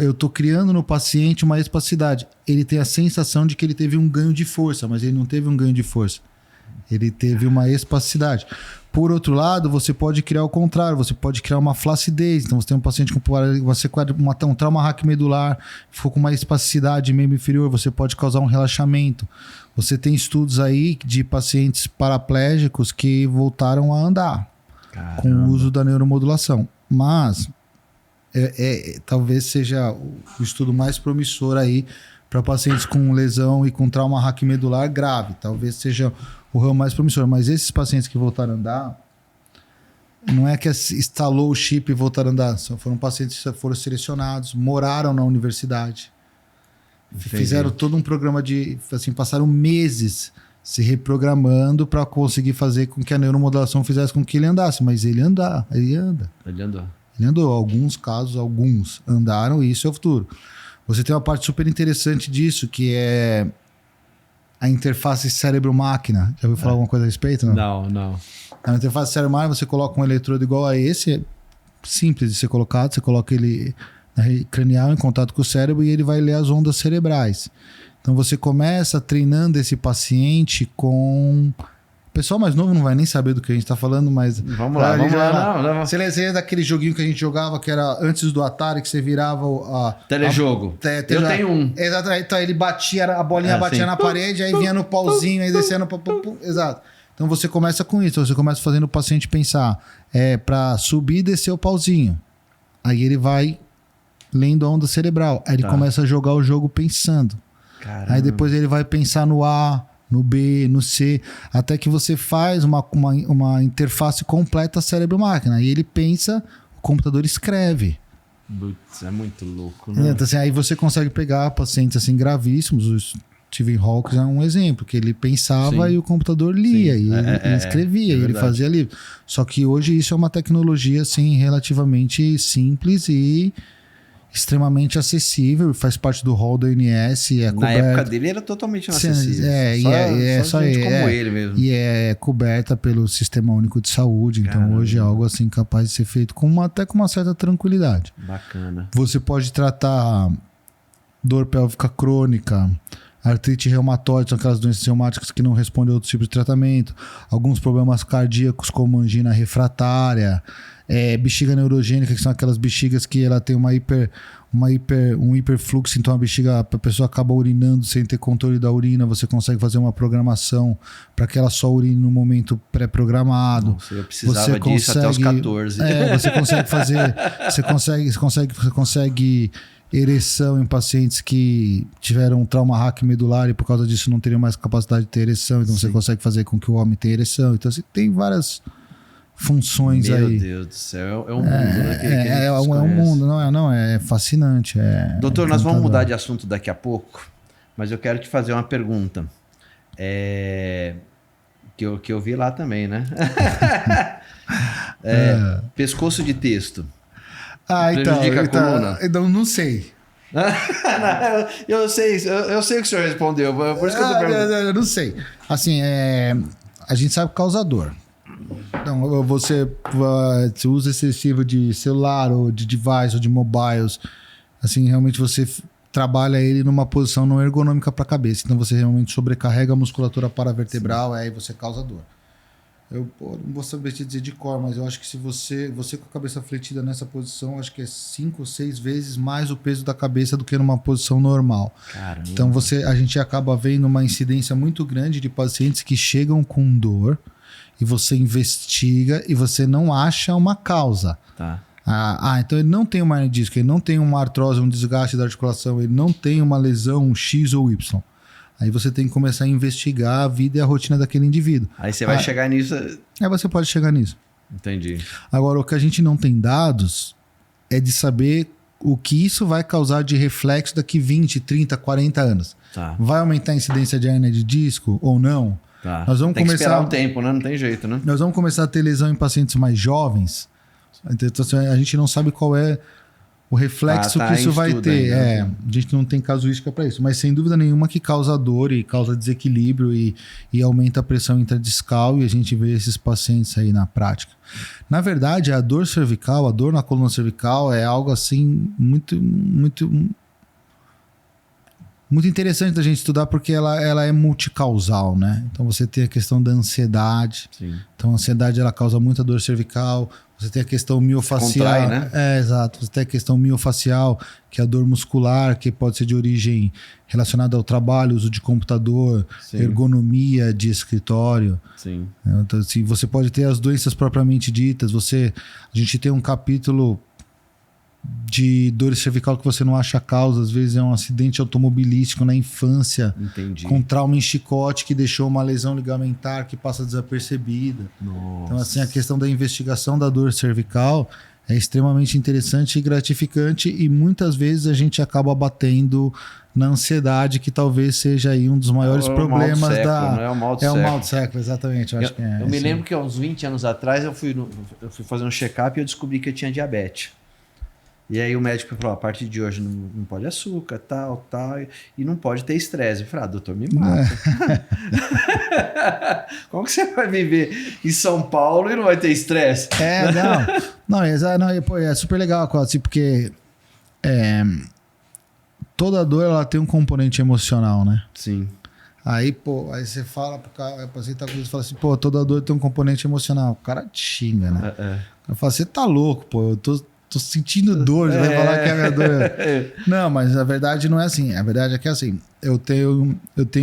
eu tô criando no paciente uma espasticidade. Ele tem a sensação de que ele teve um ganho de força, mas ele não teve um ganho de força. Ele teve uma espasticidade. Por outro lado, você pode criar o contrário, você pode criar uma flacidez. Então, você tem um paciente com um trauma raquimedular, ficou com uma espasticidade membro inferior, você pode causar um relaxamento. Você tem estudos aí de pacientes paraplégicos que voltaram a andar. Caramba. Com o uso da neuromodulação. Mas, talvez seja o estudo mais promissor aí para pacientes com lesão e com trauma raquimedular grave. Talvez seja o ramo mais promissor. Mas esses pacientes que voltaram a andar, não é que instalou o chip e voltaram a andar. Foram pacientes que foram selecionados, moraram na universidade. Entendi. Fizeram todo um programa passaram meses se reprogramando para conseguir fazer com que a neuromodulação fizesse com que ele andasse. Mas ele anda. Ele andou. Alguns andaram e isso é o futuro. Você tem uma parte super interessante disso, que é a interface cérebro-máquina. Já ouviu falar alguma coisa a respeito? Não. Na interface cérebro-máquina, você coloca um eletrodo igual a esse, é simples de ser colocado, você coloca ele na rede cranial em contato com o cérebro e ele vai ler as ondas cerebrais. Então você começa treinando esse paciente com... O pessoal mais novo não vai nem saber do que a gente está falando, mas... Vamos lá. Você lembra daquele joguinho que a gente jogava, que era antes do Atari, que você virava telejogo. Eu tenho um. Exatamente. Então ele a bolinha batia na parede, aí vinha no pauzinho, aí descia no... Exato. Então você começa com isso, você começa fazendo o paciente pensar, para subir e descer o pauzinho. Aí ele vai lendo a onda cerebral. Aí ele começa a jogar o jogo pensando. Caramba. Aí depois ele vai pensar no A, no B, no C, até que você faz uma interface completa cérebro-máquina. Aí ele pensa, o computador escreve. Putz, é muito louco, né? Então, assim, aí você consegue pegar pacientes assim, gravíssimos. O Stephen Hawking é um exemplo, que ele pensava e o computador lia, e ele escrevia, e ele fazia livro. Só que hoje isso é uma tecnologia assim, relativamente simples e extremamente acessível, faz parte do hall da ANS. Na época dele era totalmente inacessível. Só gente como ele mesmo. E é coberta pelo Sistema Único de Saúde. Então Caramba. Hoje é algo assim capaz de ser feito até com uma certa tranquilidade. Bacana. Você pode tratar dor pélvica crônica, artrite reumatoide, são aquelas doenças reumáticas que não respondem a outros tipos de tratamento, alguns problemas cardíacos como angina refratária, bexiga neurogênica, que são aquelas bexigas que ela tem um hiperfluxo, então a pessoa acaba urinando sem ter controle da urina, você consegue fazer uma programação para que ela só urine no momento pré-programado. Nossa, eu precisava disso até os 14. Você consegue fazer, você consegue ereção em pacientes que tiveram um trauma raquimedular e por causa disso não teriam mais capacidade de ter ereção, então você consegue fazer com que o homem tenha ereção. Então assim, tem várias funções aí. Meu Deus do céu, é um mundo, né? É um mundo, não é fascinante. Doutor, nós vamos mudar de assunto daqui a pouco, mas eu quero te fazer uma pergunta. Que eu vi lá também, né? Pescoço de texto. Prejudica a coluna? Então, não sei. Eu sei o que o senhor respondeu, por isso que eu tô perguntando. Eu não sei. Assim, a gente sabe causa dor. Então, você usa excessivo de celular ou de device ou de mobiles, assim, realmente você trabalha ele numa posição não ergonômica para a cabeça. Então você realmente sobrecarrega a musculatura paravertebral, aí você causa dor. Eu não vou saber te dizer de cor, mas eu acho que se você com a cabeça fletida nessa posição, acho que é 5 ou 6 vezes mais o peso da cabeça do que numa posição normal. Caramba. Então a gente acaba vendo uma incidência muito grande de pacientes que chegam com dor e você investiga e você não acha uma causa. Tá. Então ele não tem uma hernia de disco, ele não tem uma artrose, um desgaste da articulação, ele não tem uma lesão, um X ou Y. Aí você tem que começar a investigar a vida e a rotina daquele indivíduo. Aí você vai chegar nisso. Aí você pode chegar nisso. Entendi. Agora, o que a gente não tem dados é de saber o que isso vai causar de reflexo daqui 20, 30, 40 anos. Tá. Vai aumentar a incidência de hernia de disco ou não? Tá. Nós vamos tem começar... que esperar um tempo, né? Não tem jeito, né? Nós vamos começar a ter lesão em pacientes mais jovens. Então, a gente não sabe qual é o reflexo que isso vai ter. Ainda. A gente não tem casuística para isso. Mas sem dúvida nenhuma que causa dor e causa desequilíbrio e aumenta a pressão intradiscal, e a gente vê esses pacientes aí na prática. Na verdade, a dor cervical, a dor na coluna cervical é algo assim muito interessante da gente estudar, porque ela é multicausal, né? Então você tem a questão da ansiedade. Sim. Então a ansiedade ela causa muita dor cervical. Você tem a questão miofacial. Contrai, né? Exato. Você tem a questão miofacial, que é a dor muscular, que pode ser de origem relacionada ao trabalho, uso de computador, Sim. ergonomia de escritório. Sim. Então, assim, você pode ter as doenças propriamente ditas. A gente tem um capítulo de dor cervical que você não acha causa, às vezes é um acidente automobilístico na infância. Entendi. Com trauma em chicote que deixou uma lesão ligamentar que passa desapercebida. Nossa. Então assim, a questão da investigação da dor cervical é extremamente interessante e gratificante, e muitas vezes a gente acaba batendo na ansiedade, que talvez seja aí um dos maiores problemas mal do século, da... Não é o mal do século. século. O mal do século, exatamente. Eu me lembro que há uns 20 anos atrás eu fui fazer um check-up e eu descobri que eu tinha diabetes. E aí o médico falou, a partir de hoje não pode açúcar, tal, e não pode ter estresse. Eu falei, doutor, me mata. Como que você vai viver em São Paulo e não vai ter estresse? É super legal, assim, porque toda dor ela tem um componente emocional, né? Sim. Aí você fala pro cara, o paciente tá com isso, fala assim, toda dor tem um componente emocional. O cara te xinga, né? O cara fala, você tá louco, eu tô sentindo dor, você vai falar que é a minha dor. Não, mas a verdade não é assim. A verdade é que é assim, eu tenho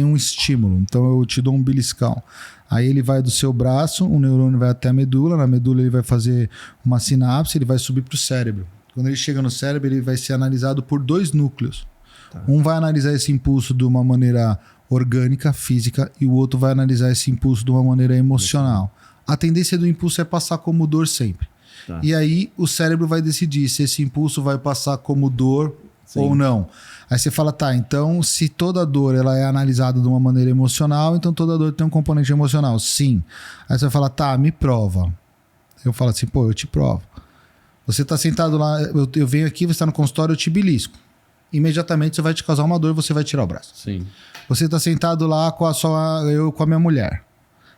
um estímulo, então eu te dou um beliscão. Aí ele vai do seu braço, o neurônio vai até a medula, na medula ele vai fazer uma sinapse, ele vai subir para o cérebro. Quando ele chega no cérebro, ele vai ser analisado por 2 núcleos. Tá. Um vai analisar esse impulso de uma maneira orgânica, física, e o outro vai analisar esse impulso de uma maneira emocional. A tendência do impulso é passar como dor sempre. Tá. E aí o cérebro vai decidir se esse impulso vai passar como dor ou não. Aí você fala, então se toda dor ela é analisada de uma maneira emocional, então toda dor tem um componente emocional. Sim. Aí você vai falar, me prova. Eu falo assim, eu te provo. Você está sentado lá, eu venho aqui, você está no consultório, eu te belisco. Imediatamente você vai te causar uma dor e você vai tirar o braço. Sim. Você está sentado lá com a minha mulher.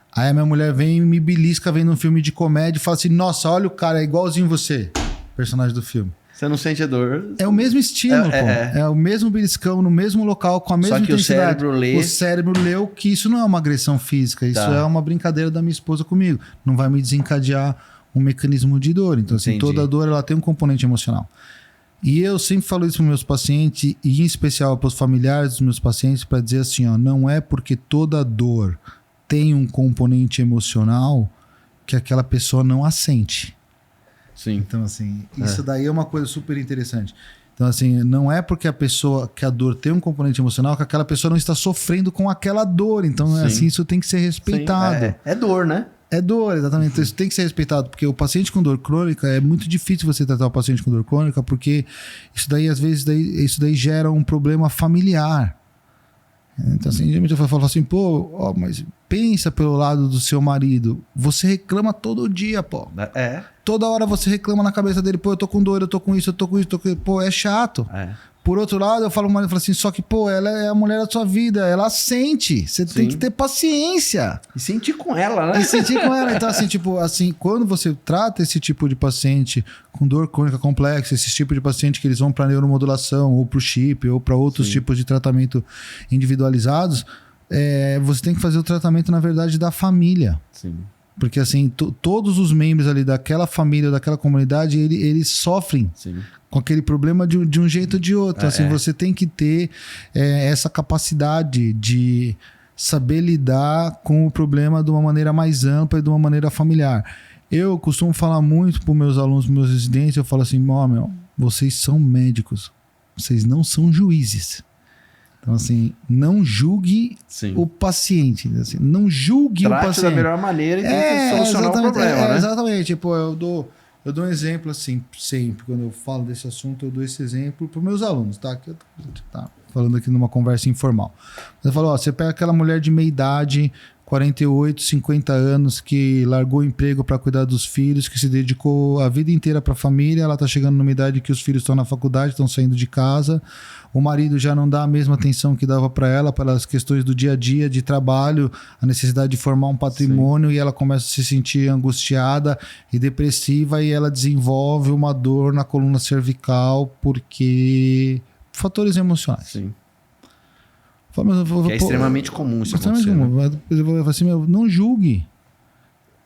Aí a minha mulher vem e me belisca vendo um filme de comédia e fala assim, nossa, olha o cara, é igualzinho você, personagem do filme. Você não sente a dor. É o mesmo estímulo, é o mesmo beliscão no mesmo local, com a mesma intensidade. O cérebro leu que isso não é uma agressão física, isso é uma brincadeira da minha esposa comigo. Não vai me desencadear um mecanismo de dor. Então, assim, toda dor ela tem um componente emocional. E eu sempre falo isso para meus pacientes, e em especial para os familiares dos meus pacientes, para dizer assim, ó, não é porque toda dor tem um componente emocional que aquela pessoa não a sente. Sim. Então, assim, isso daí é uma coisa super interessante. Então, assim, não é porque que a dor tem um componente emocional que aquela pessoa não está sofrendo com aquela dor. Então, assim, isso tem que ser respeitado. É dor, né? É dor, exatamente. Então, isso tem que ser respeitado, porque o paciente com dor crônica, é muito difícil você tratar o paciente com dor crônica, porque isso daí, às vezes, isso daí gera um problema familiar. Então, assim, geralmente eu falo assim, pô, mas pensa pelo lado do seu marido. Você reclama todo dia, pô. Toda hora você reclama na cabeça dele, pô, eu tô com dor, eu tô com isso, eu tô com isso, pô, é chato. Por outro lado, eu falo pro marido, assim, só que, pô, ela é a mulher da sua vida, ela sente, você tem que ter paciência. E sentir com ela, né? E sentir com ela. Então, assim, tipo, assim, quando você trata esse tipo de paciente com dor crônica complexa, esse tipo de paciente que eles vão pra neuromodulação, ou pro chip, ou para outros tipos de tratamento individualizados, você tem que fazer o tratamento, na verdade, da família. Sim. Porque, assim, todos os membros ali daquela família, daquela comunidade, eles sofrem com aquele problema de um jeito ou de outro. Assim, você tem que ter essa capacidade de saber lidar com o problema de uma maneira mais ampla e de uma maneira familiar. Eu costumo falar muito para os meus alunos, meus residentes, eu falo assim, vocês são médicos, vocês não são juízes. Então, assim, não julgue o paciente. Assim, não julgue o paciente. Trate da melhor maneira e tente solucionar o problema, né? Exatamente. Tipo, eu dou um exemplo, assim, sempre. Quando eu falo desse assunto, eu dou esse exemplo para os meus alunos, tá? Que eu tô falando aqui numa conversa informal. Eu falo, você pega aquela mulher de meia idade, 48, 50 anos, que largou o emprego para cuidar dos filhos, que se dedicou a vida inteira para a família, ela está chegando numa idade que os filhos estão na faculdade, estão saindo de casa, o marido já não dá a mesma atenção que dava para ela, pelas questões do dia a dia, de trabalho, a necessidade de formar um patrimônio, e ela começa a se sentir angustiada e depressiva, e ela desenvolve uma dor na coluna cervical, porque fatores emocionais. Sim. Que é extremamente comum isso acontecer. Eu vou falar assim, não julgue.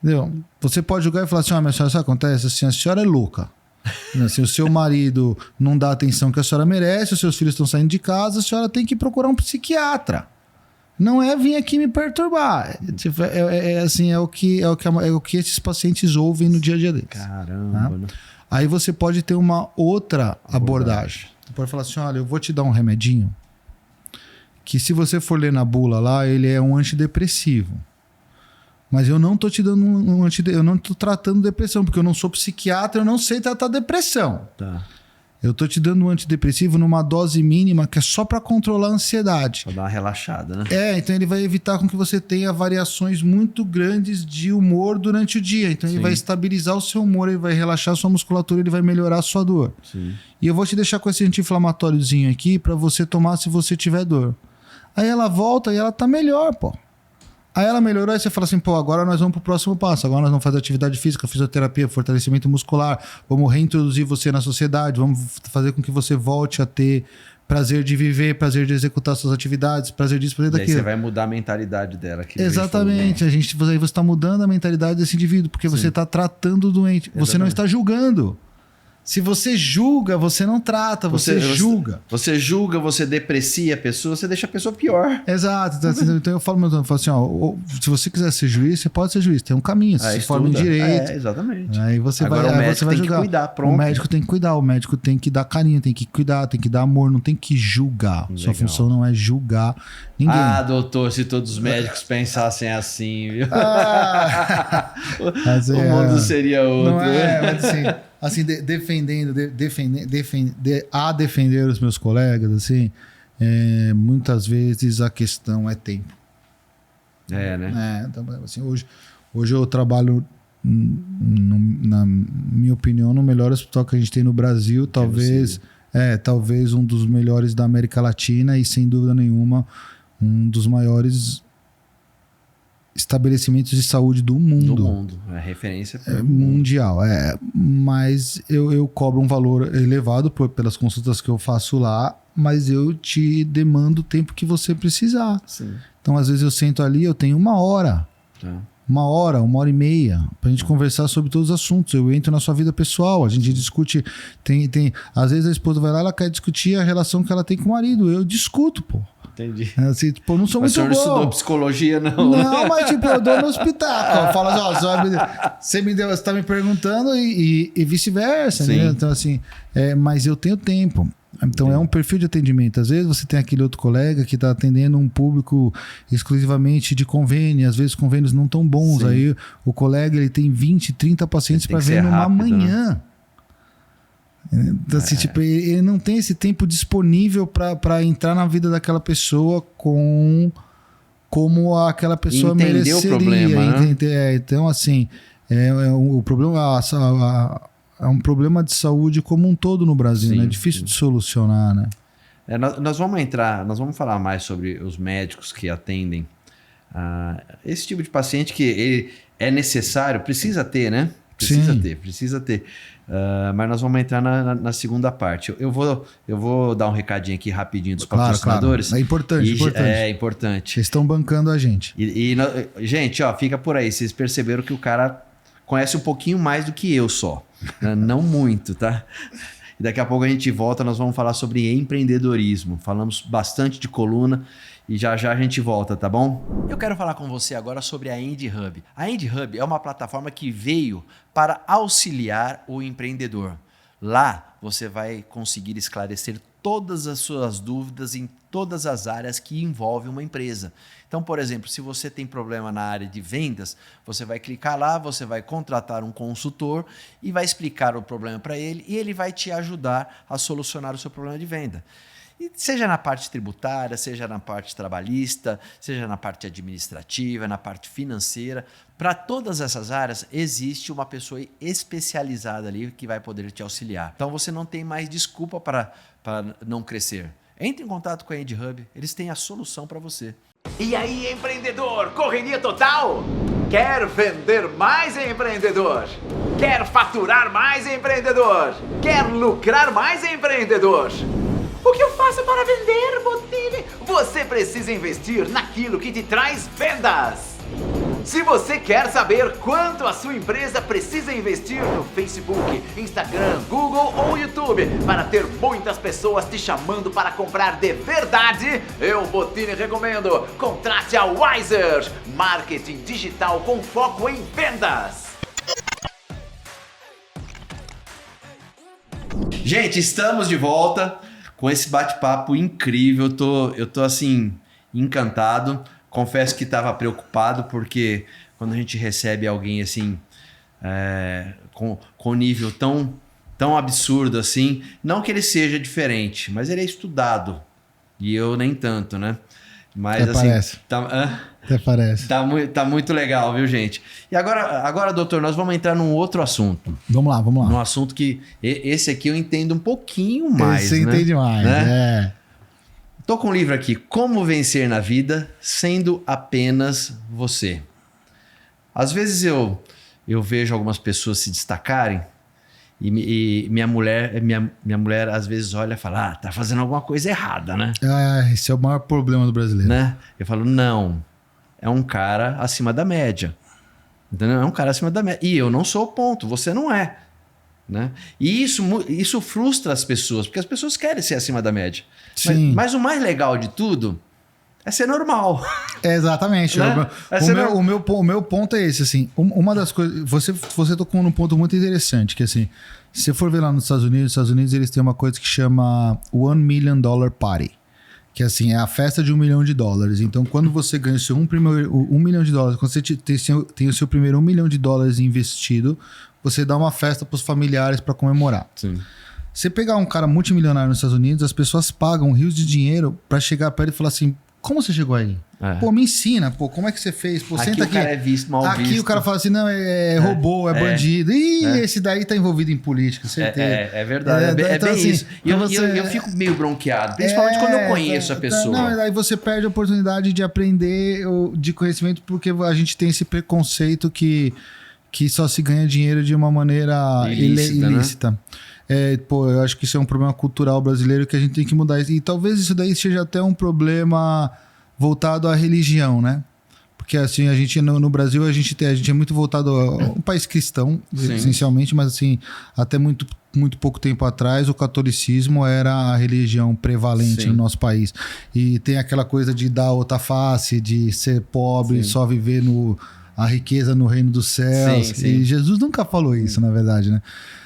Entendeu? Você pode julgar e falar assim, minha senhora, isso acontece? Assim, a senhora é louca. Assim, o seu marido não dá a atenção que a senhora merece, os seus filhos estão saindo de casa, a senhora tem que procurar um psiquiatra. Não é vir aqui me perturbar. É o que esses pacientes ouvem no dia a dia deles. Caramba. Né? Aí você pode ter uma outra abordagem. Você pode falar assim, olha, eu vou te dar um remedinho que, se você for ler na bula lá, ele é um antidepressivo. Mas eu não tô te dando eu não tô tratando depressão, porque eu não sou psiquiatra, eu não sei tratar depressão. Tá. Eu tô te dando um antidepressivo numa dose mínima, que é só para controlar a ansiedade. Pra dar uma relaxada, né? Então ele vai evitar com que você tenha variações muito grandes de humor durante o dia. Então ele vai estabilizar o seu humor, ele vai relaxar a sua musculatura, ele vai melhorar a sua dor. Sim. E eu vou te deixar com esse anti-inflamatóriozinho aqui para você tomar se você tiver dor. Aí ela volta e ela tá melhor, pô. Aí ela melhorou, aí você fala assim, agora nós vamos pro próximo passo. Agora nós vamos fazer atividade física, fisioterapia, fortalecimento muscular. Vamos reintroduzir você na sociedade. Vamos fazer com que você volte a ter prazer de viver, prazer de executar suas atividades, prazer disso, prazer daquilo. E aí você vai mudar a mentalidade dela. Exatamente. Aí você está mudando a mentalidade desse indivíduo, porque você está tratando o doente. Exatamente. Você não está julgando. Se você julga, você não trata, você julga. Você julga, você deprecia a pessoa, você deixa a pessoa pior. Exato. Então eu falo assim, se você quiser ser juiz, você pode ser juiz. Tem um caminho, você se forma em direito. Exatamente. Aí você Agora vai, o médico você vai tem julgar. Que cuidar, pronto. O médico tem que cuidar, o médico tem que dar carinho, tem que cuidar, tem que dar amor, não tem que julgar. Legal. Sua função não é julgar ninguém. Doutor, se todos os médicos pensassem assim, viu? O mundo seria outro. Não mas assim, defender os meus colegas, assim, muitas vezes a questão é tempo. Né? Então, assim, hoje eu trabalho, na minha opinião, no melhor hospital que a gente tem no Brasil, talvez um dos melhores da América Latina e, sem dúvida nenhuma, um dos maiores estabelecimentos de saúde do mundo. Do mundo. É referência mundial. Mas eu cobro um valor elevado pelas consultas que eu faço lá, mas eu te demando o tempo que você precisar. Sim. Então, às vezes eu sento ali, eu tenho 1 hora. Tá. 1h30, pra gente conversar sobre todos os assuntos. Eu entro na sua vida pessoal, a gente discute. Às vezes a esposa vai lá, ela quer discutir a relação que ela tem com o marido. Eu discuto, pô. Entendi. Assim, tipo, eu não sou mas muito bom. Mas o senhor não estudou psicologia, não? Não, mas tipo, eu dou meus pitacos. Eu falo assim, você tá me perguntando e vice-versa, né? Então assim, mas eu tenho tempo. Então é um perfil de atendimento. Às vezes você tem aquele outro colega que está atendendo um público exclusivamente de convênio. Às vezes convênios não tão bons. Sim. Aí o colega ele tem 20, 30 pacientes para ver numa manhã. Né? Então, assim, tipo, ele não tem esse tempo disponível para entrar na vida daquela pessoa como aquela pessoa mereceria. O problema, né? Então, assim, o problema... É um problema de saúde como um todo no Brasil, sim, né? É difícil de solucionar, né? Nós vamos falar mais sobre os médicos que atendem esse tipo de paciente que ele é necessário, precisa ter, né? Precisa ter. Mas nós vamos entrar na segunda parte. Eu vou dar um recadinho aqui rapidinho dos patrocinadores. Claro. É importante. É importante. Vocês estão bancando a gente. Gente, fica por aí. Vocês perceberam que o cara conhece um pouquinho mais do que eu só. Não muito, tá? E daqui a pouco a gente volta, nós vamos falar sobre empreendedorismo. Falamos bastante de coluna e já a gente volta, tá bom? Eu quero falar com você agora sobre a Indie Hub. A Indie Hub é uma plataforma que veio para auxiliar o empreendedor. Lá você vai conseguir esclarecer todas as suas dúvidas em todas as áreas que envolvem uma empresa. Então, por exemplo, se você tem problema na área de vendas, você vai clicar lá, você vai contratar um consultor e vai explicar o problema para ele e ele vai te ajudar a solucionar o seu problema de venda. E seja na parte tributária, seja na parte trabalhista, seja na parte administrativa, na parte financeira, para todas essas áreas existe uma pessoa especializada ali que vai poder te auxiliar. Então você não tem mais desculpa para não crescer. Entre em contato com a Indie Hub, eles têm a solução para você. E aí, empreendedor, correria total? Quer vender mais, empreendedor? Quer faturar mais, empreendedor? Quer lucrar mais, empreendedor? O que eu faço para vender, Bottini? Você precisa investir naquilo que te traz vendas. Se você quer saber quanto a sua empresa precisa investir no Facebook, Instagram, Google ou YouTube para ter muitas pessoas te chamando para comprar de verdade, eu, Bottini, recomendo. Contrate a Wiser, marketing digital com foco em vendas. Gente, estamos de volta com esse bate-papo incrível. Eu tô assim, encantado. Confesso que estava preocupado, porque quando a gente recebe alguém assim, com nível tão absurdo assim, não que ele seja diferente, mas ele é estudado. E eu nem tanto, né? Mas até assim. Parece. Até parece. Tá muito legal, viu, gente? E agora, doutor, nós vamos entrar num outro assunto. Vamos lá. Num assunto que esse aqui eu entendo um pouquinho mais. Você entende mais, né? Tô com um livro aqui, Como Vencer na Vida Sendo Apenas Você. Às vezes eu vejo algumas pessoas se destacarem e minha mulher às vezes olha e fala, tá fazendo alguma coisa errada, né? Esse é o maior problema do brasileiro. Né? Eu falo, não, é um cara acima da média. Entendeu? É um cara acima da média. E eu não sou o ponto, você não é. Né? E isso frustra as pessoas, porque as pessoas querem ser acima da média. Sim. Mas o mais legal de tudo é ser normal. Exatamente. Né? O meu ponto é esse, assim, uma das coisas, você tocou num ponto muito interessante, que assim, se você for ver lá nos Estados Unidos eles têm uma coisa que chama $1 Million Party, que assim, é a festa de $1 milhão. Então, quando você ganha o seu $1 milhão, quando você tem o seu primeiro $1 milhão investido, você dá uma festa para os familiares para comemorar. Sim. Você pegar um cara multimilionário nos Estados Unidos, as pessoas pagam rios de dinheiro para chegar perto e falar assim, Como você chegou aí? Pô, me ensina, pô, como é que você fez? Pô, senta aqui. O cara é visto, mal visto. Aqui o cara fala assim, não, robô, é bandido. Ih, esse daí tá envolvido em política, certeza. É verdade, é então, bem assim, isso. E eu fico meio bronqueado, principalmente quando eu conheço a pessoa. Não, aí você perde a oportunidade de aprender, de conhecimento, porque a gente tem esse preconceito que só se ganha dinheiro de uma maneira ilícita. Né? Pô, eu acho que isso é um problema cultural brasileiro que a gente tem que mudar. E talvez isso daí seja até um problema voltado à religião, né? Porque assim, a gente no Brasil, a gente é muito voltado a um país cristão, essencialmente, mas assim, até muito pouco tempo atrás, o catolicismo era a religião prevalente no nosso país. E tem aquela coisa de dar outra face, de ser pobre, só viver a riqueza no reino dos céus. E Jesus nunca falou isso, na verdade, né?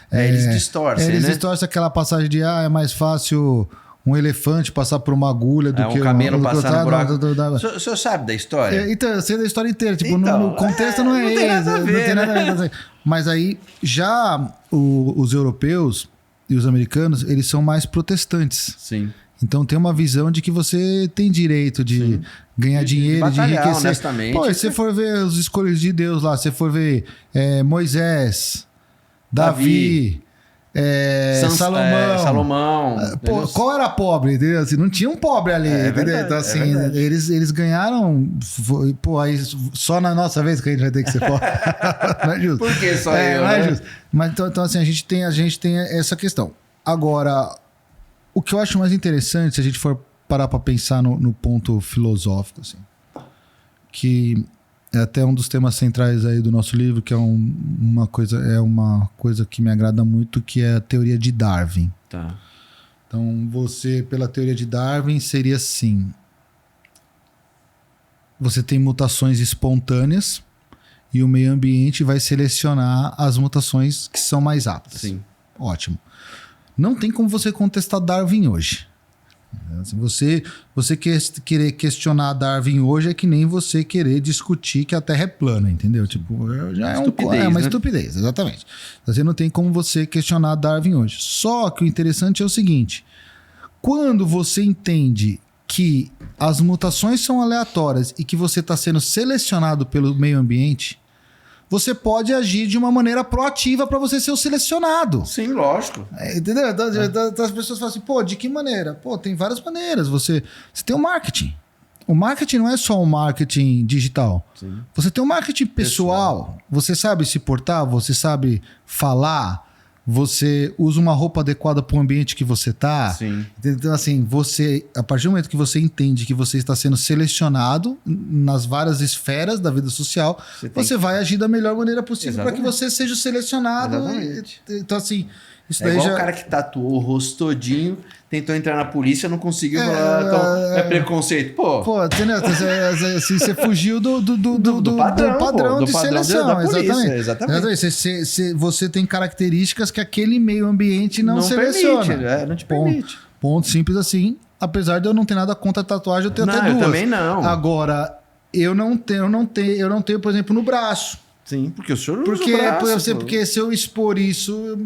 Eles distorcem, Eles distorcem aquela passagem de é mais fácil um elefante passar por uma agulha do que um camelo passar no buraco. O senhor sabe da história? Então, eu sei da história inteira. Tipo, no contexto não é esse. Não tem nada a ver. Mas aí, já os europeus e os americanos, eles são mais protestantes. Sim. Então tem uma visão de que você tem direito de ganhar dinheiro, de enriquecer. Honestamente. Pô, se você for ver os escolhas de Deus lá, se você for ver Moisés, Davi, Salomão. Pô, qual era pobre? Entendeu? Assim, não tinha um pobre ali. Entendeu? Verdade, então, assim, eles ganharam. Pô, aí só na nossa vez que a gente vai ter que ser pobre. Não é justo. Por que só eu? Não é justo. Mas então, assim, a gente tem essa questão. Agora, o que eu acho mais interessante, se a gente for parar para pensar no ponto filosófico, assim, que é até um dos temas centrais aí do nosso livro, que é uma coisa que me agrada muito, que é a teoria de Darwin. Tá. Então, pela teoria de Darwin, seria assim: você tem mutações espontâneas e o meio ambiente vai selecionar as mutações que são mais aptas. Sim. Ótimo. Não tem como você contestar Darwin hoje. Você querer questionar Darwin hoje é que nem você querer discutir que a Terra é plana, entendeu? Tipo, já é uma estupidez, exatamente. Você não tem como você questionar Darwin hoje. Só que o interessante é o seguinte: quando você entende que as mutações são aleatórias e que você está sendo selecionado pelo meio ambiente, você pode agir de uma maneira proativa para você ser o selecionado. Sim, lógico. Entendeu? Então, as pessoas falam assim, pô, de que maneira? Pô, tem várias maneiras. Você tem o marketing. O marketing não é só o marketing digital. Sim. Você tem o marketing pessoal. Você sabe se portar, você sabe falar, você usa uma roupa adequada para o ambiente que você está. Sim. Então, assim, a partir do momento que você entende que você está sendo selecionado nas várias esferas da vida social, você vai agir da melhor maneira possível para que você seja selecionado. Então, assim, isso daí igual o cara que tatuou o rosto todinho, tentou entrar na polícia, não conseguiu. É preconceito. Pô, entendeu? Assim, você fugiu do padrão de seleção. Da polícia, exatamente. Você tem características que aquele meio ambiente não seleciona. Permite, não te permite. Ponto simples assim. Apesar de eu não ter nada contra a tatuagem, eu tenho até duas. Eu também não. Agora, eu não tenho, por exemplo, no braço. Sim, porque o senhor usa o braço. Porque se eu expor isso,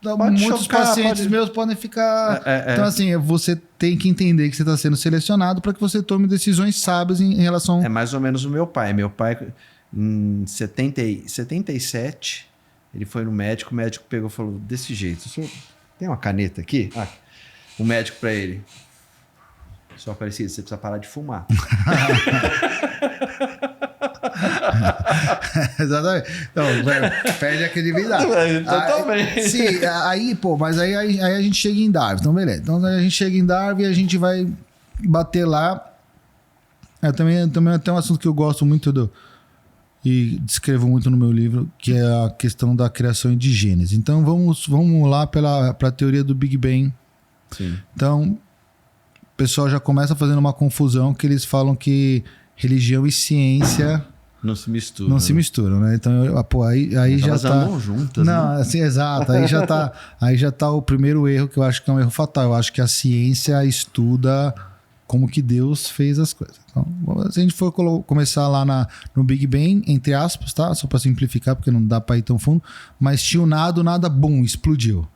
muitos pacientes meus podem ficar... Então, assim, você tem que entender que você está sendo selecionado para que você tome decisões sábias em relação... É mais ou menos o meu pai. Meu pai, em 77, ele foi no médico, o médico pegou e falou desse jeito: o senhor tem uma caneta aqui? O médico para ele: só Aparecido, você precisa parar de fumar. Exatamente. Então, perde a credibilidade. Totalmente. Sim, mas aí a gente chega em Darwin. Então, beleza. Então a gente chega em Darwin e a gente vai bater lá. Também tem um assunto que eu gosto muito e descrevo muito no meu livro, que é a questão da criação de genes. Então vamos lá para a teoria do Big Bang. Sim. Então, o pessoal já começa fazendo uma confusão, que eles falam que religião e ciência não se misturam. Né? Então, aí já tá... andam juntas, não, né? assim, exato. Aí já tá o primeiro erro, que eu acho que é um erro fatal. Eu acho que a ciência estuda como que Deus fez as coisas. Então, se a gente for começar lá no Big Bang, entre aspas, tá? Só para simplificar, porque não dá para ir tão fundo, mas tinha o nada, bum, explodiu.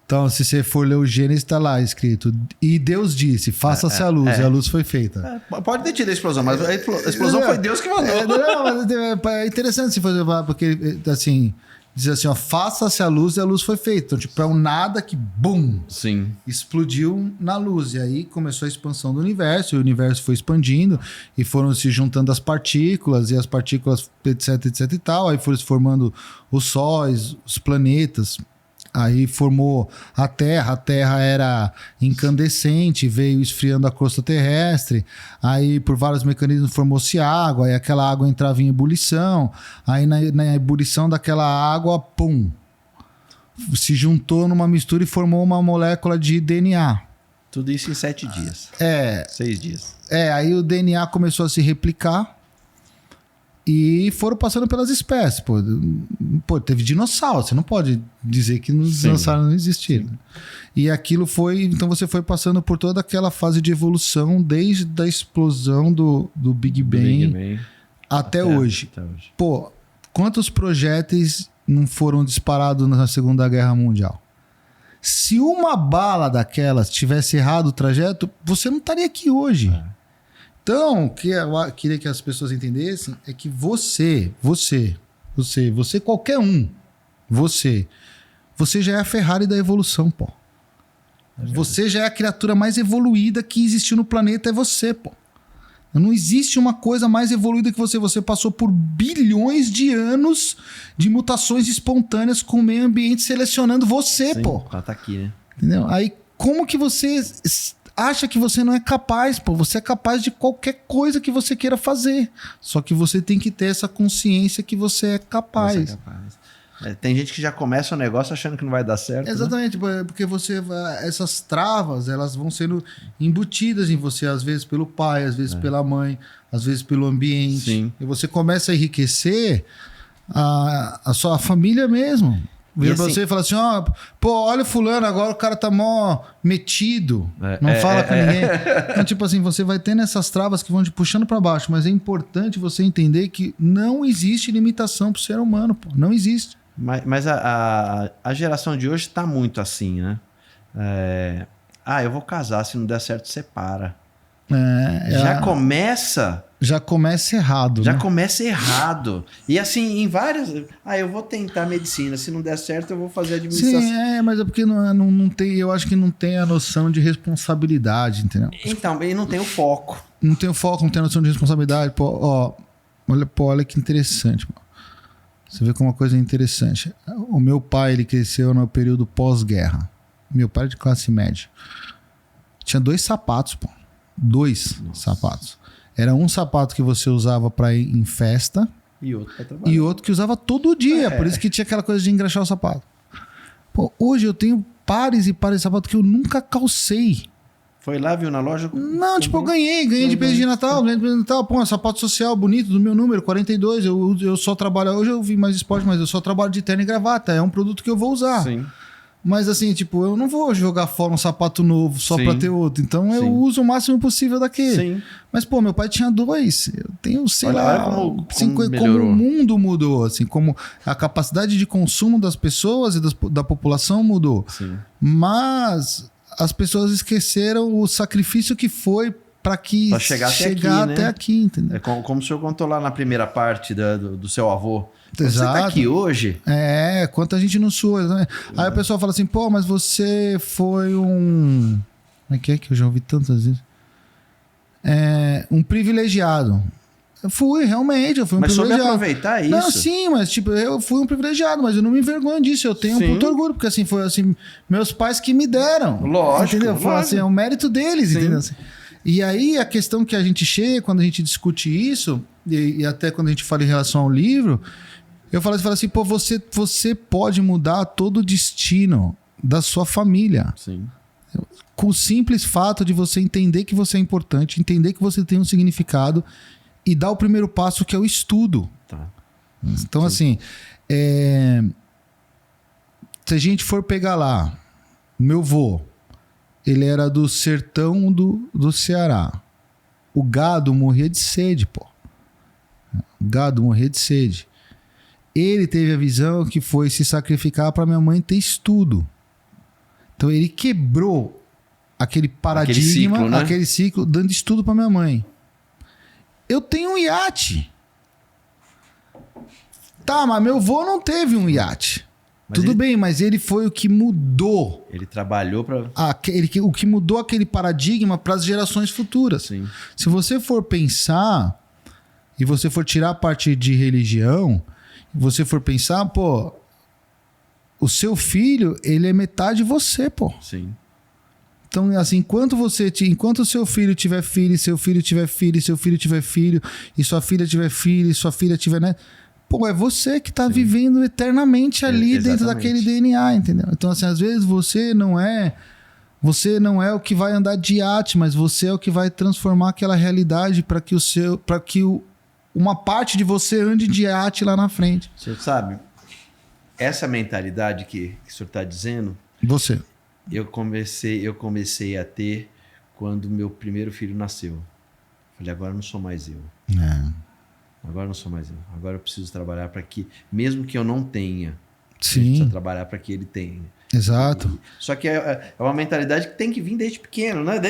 Então, se você for ler o Gênesis, tá lá escrito: e Deus disse, faça-se a luz, e a luz foi feita. Pode ter tido a explosão, mas a explosão foi Deus que mandou. É interessante se fazer, porque assim, diz assim, ó, faça-se a luz e a luz foi feita. Então, tipo, é um nada que, bum, Sim. explodiu na luz. E aí começou a expansão do universo, e o universo foi expandindo, e foram se juntando as partículas, e as partículas, etc, etc e tal. Aí foram se formando os sóis, os planetas. Aí formou a Terra era incandescente, veio esfriando a crosta terrestre, aí por vários mecanismos formou-se água, aí aquela água entrava em ebulição, aí na ebulição daquela água, pum, se juntou numa mistura e formou uma molécula de DNA. Tudo isso em 7 dias. 6 dias. Aí o DNA começou a se replicar, e foram passando pelas espécies. Pô, teve dinossauro. Você não pode dizer que os dinossauros não existiram. Sim. E aquilo foi... Então você foi passando por toda aquela fase de evolução desde a explosão do Big Bang até hoje. Pô, quantos projéteis não foram disparados na Segunda Guerra Mundial? Se uma bala daquelas tivesse errado o trajeto, você não estaria aqui hoje. Então, o que eu queria que as pessoas entendessem é que você, qualquer um, você já é a Ferrari da evolução, pô. Você já é a criatura mais evoluída que existiu no planeta, é você, pô. Não existe uma coisa mais evoluída que você. Você passou por bilhões de anos de mutações espontâneas com o meio ambiente selecionando você, pô. Ela tá aqui, né? Entendeu? Aí, como que você acha que você não é capaz, pô? Você é capaz de qualquer coisa que você queira fazer. Só que você tem que ter essa consciência que você é capaz. Você é capaz. Tem gente que já começa o negócio achando que não vai dar certo. Exatamente, né? Porque essas travas, elas vão sendo embutidas em você, às vezes pelo pai, às vezes pela mãe, às vezes pelo ambiente. Sim. E você começa a enriquecer a sua família mesmo. Vira pra você e fala assim, pô, olha o fulano, agora o cara tá mó metido, não fala com ninguém. Então, tipo assim, você vai tendo essas travas que vão te puxando pra baixo, mas é importante você entender que não existe limitação pro ser humano, pô, não existe. Mas a geração de hoje tá muito assim, né? Eu vou casar, se não der certo, separa. Já começa errado. Já começa errado. E assim, em várias... eu vou tentar medicina. Se não der certo, eu vou fazer administração. Sim, mas é porque não tem... Eu acho que não tem a noção de responsabilidade, entendeu? Então, e não tem o foco. Não tem o foco, não tem a noção de responsabilidade. Pô, olha que interessante, mano. Você vê como uma coisa interessante. O meu pai, ele cresceu no período pós-guerra. Meu pai é de classe média. Tinha 2 sapatos, pô. 2 sapatos. Era um sapato que você usava pra ir em festa e outro pra trabalhar. E outro que usava todo dia. Por isso que tinha aquela coisa de engraxar o sapato. Pô, hoje eu tenho pares e pares de sapato que eu nunca calcei. Foi lá, viu na loja? Não, tipo, eu ganhei de presente de Natal. Pô, um sapato social bonito do meu número, 42. Eu só trabalho... Hoje eu vi mais esporte, mas eu só trabalho de terno e gravata. É um produto que eu vou usar. Sim. Mas assim, tipo, eu não vou jogar fora um sapato novo só pra ter outro. Então eu uso o máximo possível daquele. Sim. Mas, pô, meu pai tinha 2. Eu tenho, sei lá, como o mundo mudou, assim, como a capacidade de consumo das pessoas e da população mudou. Sim. Mas as pessoas esqueceram o sacrifício que foi para chegar até aqui, entendeu? É como o senhor contou lá na primeira parte do seu avô. Exato. Você tá aqui hoje? Quanta gente não sua. Né? Aí o pessoal fala assim, pô, mas você foi um... Como é que eu já ouvi tantas vezes? Um privilegiado. Eu fui um privilegiado. Mas soube aproveitar isso? Não, sim, mas tipo, eu fui um privilegiado, mas eu não me envergonho disso. Eu tenho muito orgulho, porque assim, foi assim, meus pais que me deram. Lógico. Entendeu? Foi assim, é o mérito deles, entendeu? Assim, e aí a questão que a gente chega, quando a gente discute isso, e até quando a gente fala em relação ao livro... Eu falo assim, pô, você pode mudar todo o destino da sua família. Sim. Com o simples fato de você entender que você é importante, entender que você tem um significado e dar o primeiro passo, que é o estudo. Tá. Então, assim, se a gente for pegar lá, meu vô, ele era do sertão do Ceará. O gado morria de sede, pô. O gado morria de sede. Ele teve a visão que foi se sacrificar para minha mãe ter estudo. Então ele quebrou aquele paradigma, aquele ciclo, dando estudo para minha mãe. Eu tenho um iate. Tá, mas meu avô não teve um iate. Tudo bem, mas ele foi o que mudou. Ele trabalhou para... O que mudou aquele paradigma para as gerações futuras. Sim. Se você for pensar e você for tirar a parte de religião, você for pensar, pô, o seu filho, ele é metade de você, pô. Sim. Então, assim, enquanto o seu filho tiver filho, seu filho tiver filho, seu filho tiver filho, e sua filha tiver filho, e sua filha tiver neto, pô, é você que tá vivendo eternamente ali dentro daquele DNA, entendeu? Então, assim, às vezes você não é o que vai andar de iate, mas você é o que vai transformar aquela realidade para que uma parte de você ande de iate lá na frente. Você sabe, essa mentalidade que o senhor está dizendo... Você. Eu comecei a ter quando meu primeiro filho nasceu. Falei, agora não sou mais eu. Agora não sou mais eu. Agora eu preciso trabalhar para que, mesmo que eu não tenha, sim, eu preciso trabalhar para que ele tenha. Exato. Só que é uma mentalidade que tem que vir desde pequeno, né?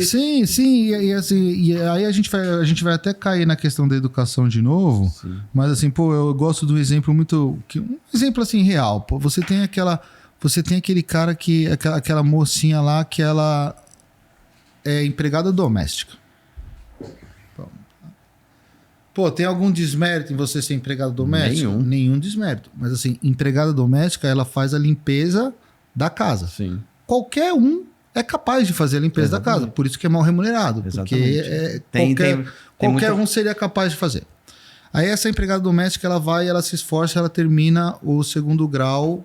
Sim. E aí a gente vai até cair na questão da educação de novo. Sim. Mas assim, pô, eu gosto do exemplo um exemplo assim real. Pô, você tem aquele cara que aquela mocinha lá que ela é empregada doméstica. Pô, tem algum desmérito em você ser empregada doméstica? Nenhum desmérito. Mas assim, empregada doméstica, ela faz a limpeza da casa. Sim. Qualquer um é capaz de fazer a limpeza da casa. Por isso que é mal remunerado. Exatamente. Porque qualquer um seria capaz de fazer. Aí essa empregada doméstica, ela vai, ela se esforça, ela termina o 2º grau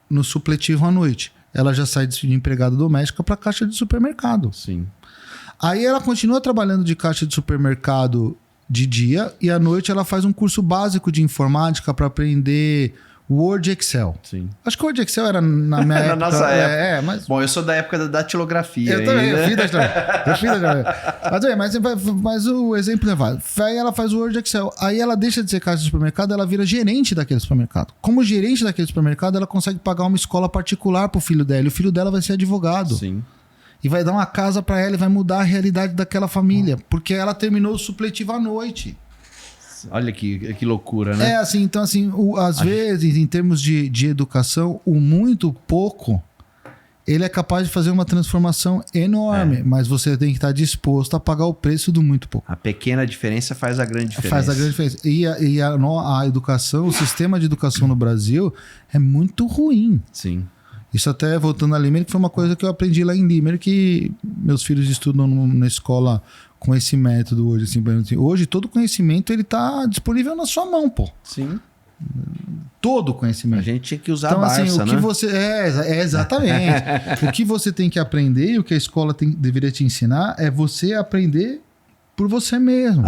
no supletivo à noite. Ela já sai de empregada doméstica para caixa de supermercado. Sim. Aí ela continua trabalhando de caixa de supermercado de dia e à noite ela faz um curso básico de informática para aprender Word e Excel. Sim. Acho que o Word e Excel era na minha época. Na nossa época. Mas... Bom, eu sou da época da datilografia. Eu também, eu fiz datilografia. Mas o exemplo é válido. Aí ela faz o Word e Excel. Aí ela deixa de ser caixa de supermercado, ela vira gerente daquele supermercado. Como gerente daquele supermercado, ela consegue pagar uma escola particular pro filho dela. E o filho dela vai ser advogado. Sim. E vai dar uma casa para ela e vai mudar a realidade daquela família. Porque ela terminou o supletivo à noite. Olha que loucura, né? Assim, então assim, às vezes, em termos de educação, o muito pouco, ele é capaz de fazer uma transformação enorme. Mas você tem que estar disposto a pagar o preço do muito pouco. A pequena diferença faz a grande diferença. Faz a grande diferença. E a educação, o sistema de educação no Brasil é muito ruim. Sim. Isso até, voltando a Limerick, foi uma coisa que eu aprendi lá em Limerick, que meus filhos estudam na escola com esse método hoje. Assim, hoje, todo conhecimento ele tá disponível na sua mão, pô. Sim. Todo conhecimento. A gente tinha que usar então, a Barça, assim, o que né? você... exatamente. O que você tem que aprender e o que a escola deveria te ensinar é você aprender por você mesmo.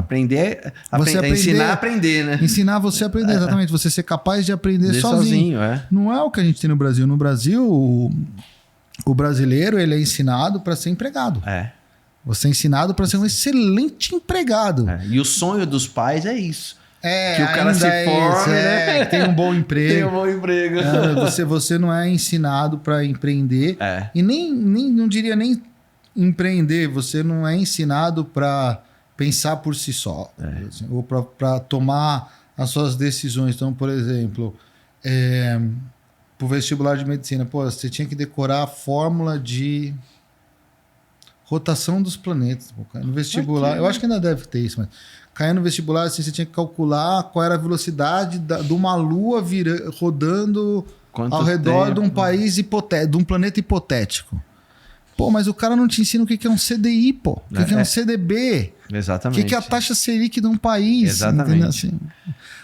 Ensinar a aprender, né? Ensinar você a aprender, exatamente. Você ser capaz de aprender sozinho. Não é o que a gente tem no Brasil. No Brasil, o brasileiro ele é ensinado para ser empregado. Você é ensinado para ser um excelente empregado. E o sonho dos pais é isso. Que o cara se forme, tem um bom emprego. Tem um bom emprego. Você não é ensinado para empreender. E nem não diria nem empreender. Você não é ensinado para pensar por si só. Assim, ou para tomar as suas decisões. Então, por exemplo, pro vestibular de medicina, você tinha que decorar a fórmula de rotação dos planetas. No vestibular, eu acho que ainda deve ter isso, mas cair no vestibular, assim, você tinha que calcular qual era a velocidade de uma lua rodando ao redor de um país hipotético, de um planeta hipotético. Mas o cara não te ensina o que é um CDI, pô. O que é um CDB. Exatamente. O que é a taxa Selic de um país. Exatamente. Assim.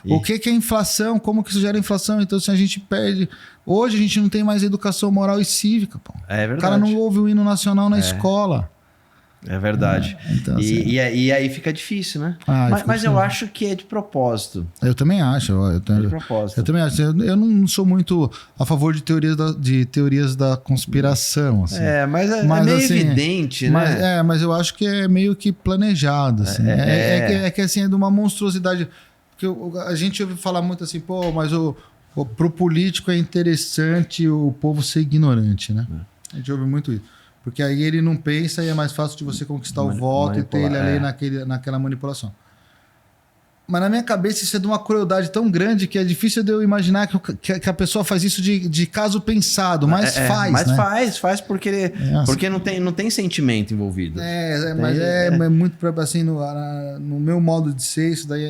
O que é inflação, como que isso gera inflação. Então, se a gente perde... Hoje a gente não tem mais educação moral e cívica, pô. É verdade. O cara não ouve o hino nacional na escola. É verdade. Então, assim, e aí fica difícil, né? Mas eu acho que é de propósito. Eu também acho. De propósito. Eu também acho. Eu não sou muito a favor de teorias da conspiração. Assim. Mas é meio assim, evidente, né? Mas eu acho que é meio que planejado. Assim. Que assim, é de uma monstruosidade. Porque a gente ouve falar muito assim, mas pro político é interessante o povo ser ignorante, né? A gente ouve muito isso. Porque aí ele não pensa e é mais fácil de você conquistar o voto e ter ele ali naquela manipulação. Mas na minha cabeça isso é de uma crueldade tão grande que é difícil de eu imaginar que a pessoa faz isso de caso pensado, mas faz, mas né? faz porque não tem sentimento envolvido. Mas é muito assim, no meu modo de ser, isso daí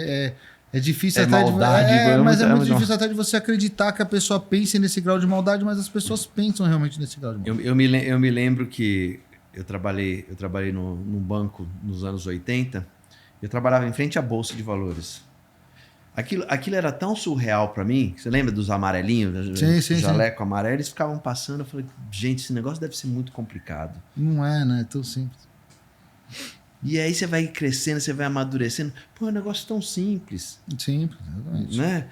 é difícil até maldade, mas é muito difícil até de você acreditar que a pessoa pense nesse grau de maldade, mas as pessoas pensam realmente nesse grau de maldade. Eu me lembro que eu trabalhei num banco nos anos 80. Eu trabalhava em frente à Bolsa de Valores. Aquilo era tão surreal para mim. Você lembra dos amarelinhos? Sim. Jaleco amarelo. Eles ficavam passando. Eu falei, gente, esse negócio deve ser muito complicado. Não é, né? É tão simples. E aí você vai crescendo, você vai amadurecendo. Pô, é um negócio tão simples. Simples, exatamente. Né?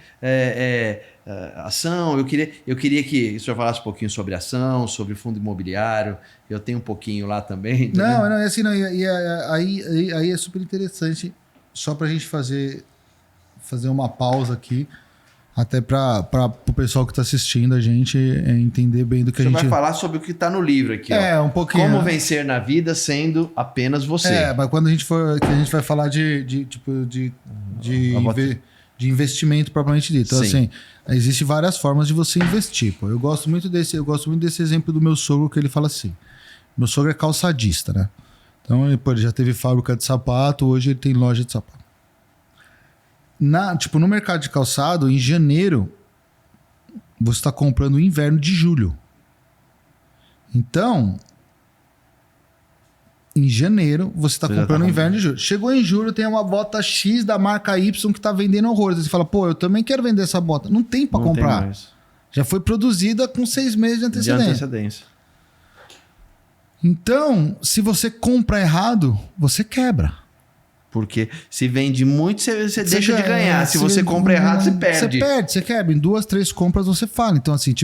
Ação, eu queria que o senhor falasse um pouquinho sobre ação, sobre fundo imobiliário. Eu tenho um pouquinho lá também. Não, é assim, aí é super interessante, só pra gente fazer uma pausa aqui, até para o pessoal que está assistindo a gente entender bem do que a gente... Você vai falar sobre o que está no livro aqui. Um pouquinho. Como vencer na vida sendo apenas você. Mas quando a gente vai falar de investimento propriamente dito. Então, assim, existem várias formas de você investir. Pô. Eu gosto muito desse exemplo do meu sogro, que ele fala assim. Meu sogro é calçadista, né? Então, ele já teve fábrica de sapato, hoje ele tem loja de sapato. No mercado de calçado, em janeiro, você está comprando o inverno de julho. Então, em janeiro, você está comprando o inverno de julho. Chegou em julho, tem uma bota X da marca Y que está vendendo horrores. Você fala, pô, eu também quero vender essa bota. Não tem para comprar. Já foi produzida com 6 meses de antecedência. Então, se você compra errado, você quebra. Porque se vende muito, você deixa de ganhar. Se você compra errado, você perde. Você quebra. Em 2, 3 compras você fala. Então, assim,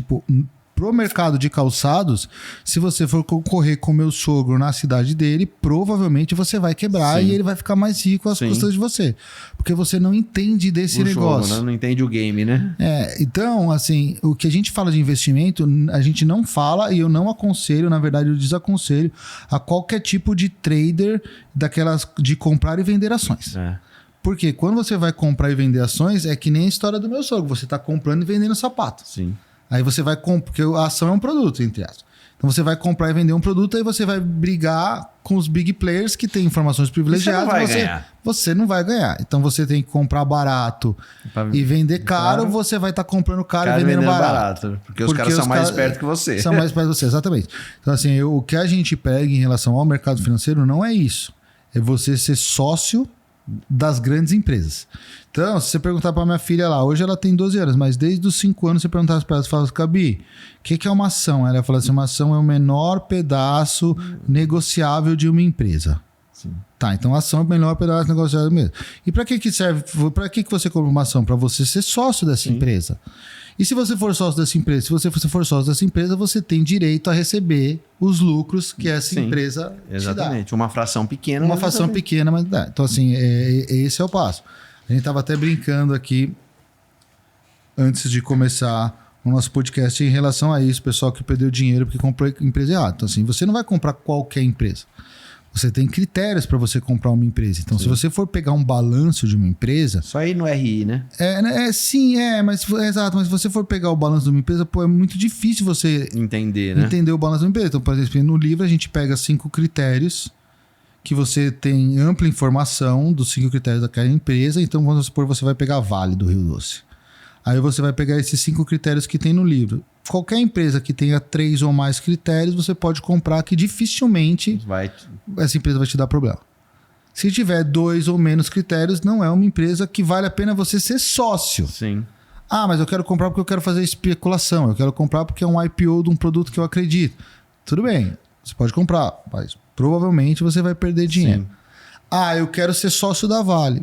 pro mercado de calçados, se você for concorrer com o meu sogro na cidade dele, provavelmente você vai quebrar e ele vai ficar mais rico às custas de você. Porque você não entende desse negócio. Jogo, né? Não entende o game, né? Então, assim, o que a gente fala de investimento, a gente não fala e eu não aconselho, na verdade eu desaconselho a qualquer tipo de trader daquelas de comprar e vender ações. Porque quando você vai comprar e vender ações, é que nem a história do meu sogro. Você está comprando e vendendo sapato. Sim. Aí você vai comprar, porque a ação é um produto, entre aspas. Então você vai comprar e vender um produto, aí você vai brigar com os big players que têm informações privilegiadas. Você não vai ganhar. Então você tem que comprar barato e vender caro, você vai estar comprando caro e vendendo barato. Porque os caras são mais espertos que você. São mais espertos que você, exatamente. Então assim, o que a gente pega em relação ao mercado financeiro não é isso. É você ser sócio das grandes empresas. Então, se você perguntar para minha filha lá, hoje ela tem 12 anos, mas desde os 5 anos você perguntar para ela, você fala, Gabi, o que é uma ação? Ela fala assim, uma ação é o menor pedaço negociável de uma empresa. Sim. Tá, então a ação é o menor pedaço negociável mesmo. E para que serve? Para que você compra uma ação? Para você ser sócio dessa empresa. E se você for sócio dessa empresa, você tem direito a receber os lucros que essa empresa exatamente. Te dá. Uma fração pequena. Uma fração pequena, mas dá. Então, assim, esse é o passo. A gente estava até brincando aqui, antes de começar o nosso podcast, em relação a isso, pessoal que perdeu dinheiro porque comprou empresa errada. Então, assim, você não vai comprar qualquer empresa. Você tem critérios para você comprar uma empresa. Então, se você for pegar um balanço de uma empresa... Só ir no RI, né? Exato. Mas se você for pegar o balanço de uma empresa, é muito difícil você... Entender, né? Entender o balanço de uma empresa. Então, por exemplo, no livro a gente pega 5 critérios que você tem ampla informação dos 5 critérios daquela empresa. Então, vamos supor, você vai pegar a Vale do Rio Doce. Aí você vai pegar esses 5 critérios que tem no livro. Qualquer empresa que tenha 3 ou mais critérios, você pode comprar, que dificilmente essa empresa vai te dar problema. Se tiver 2 ou menos critérios, não é uma empresa que vale a pena você ser sócio. Sim. Mas eu quero comprar porque eu quero fazer especulação. Eu quero comprar porque é um IPO de um produto que eu acredito. Tudo bem, você pode comprar, mas provavelmente você vai perder dinheiro. Sim. Eu quero ser sócio da Vale.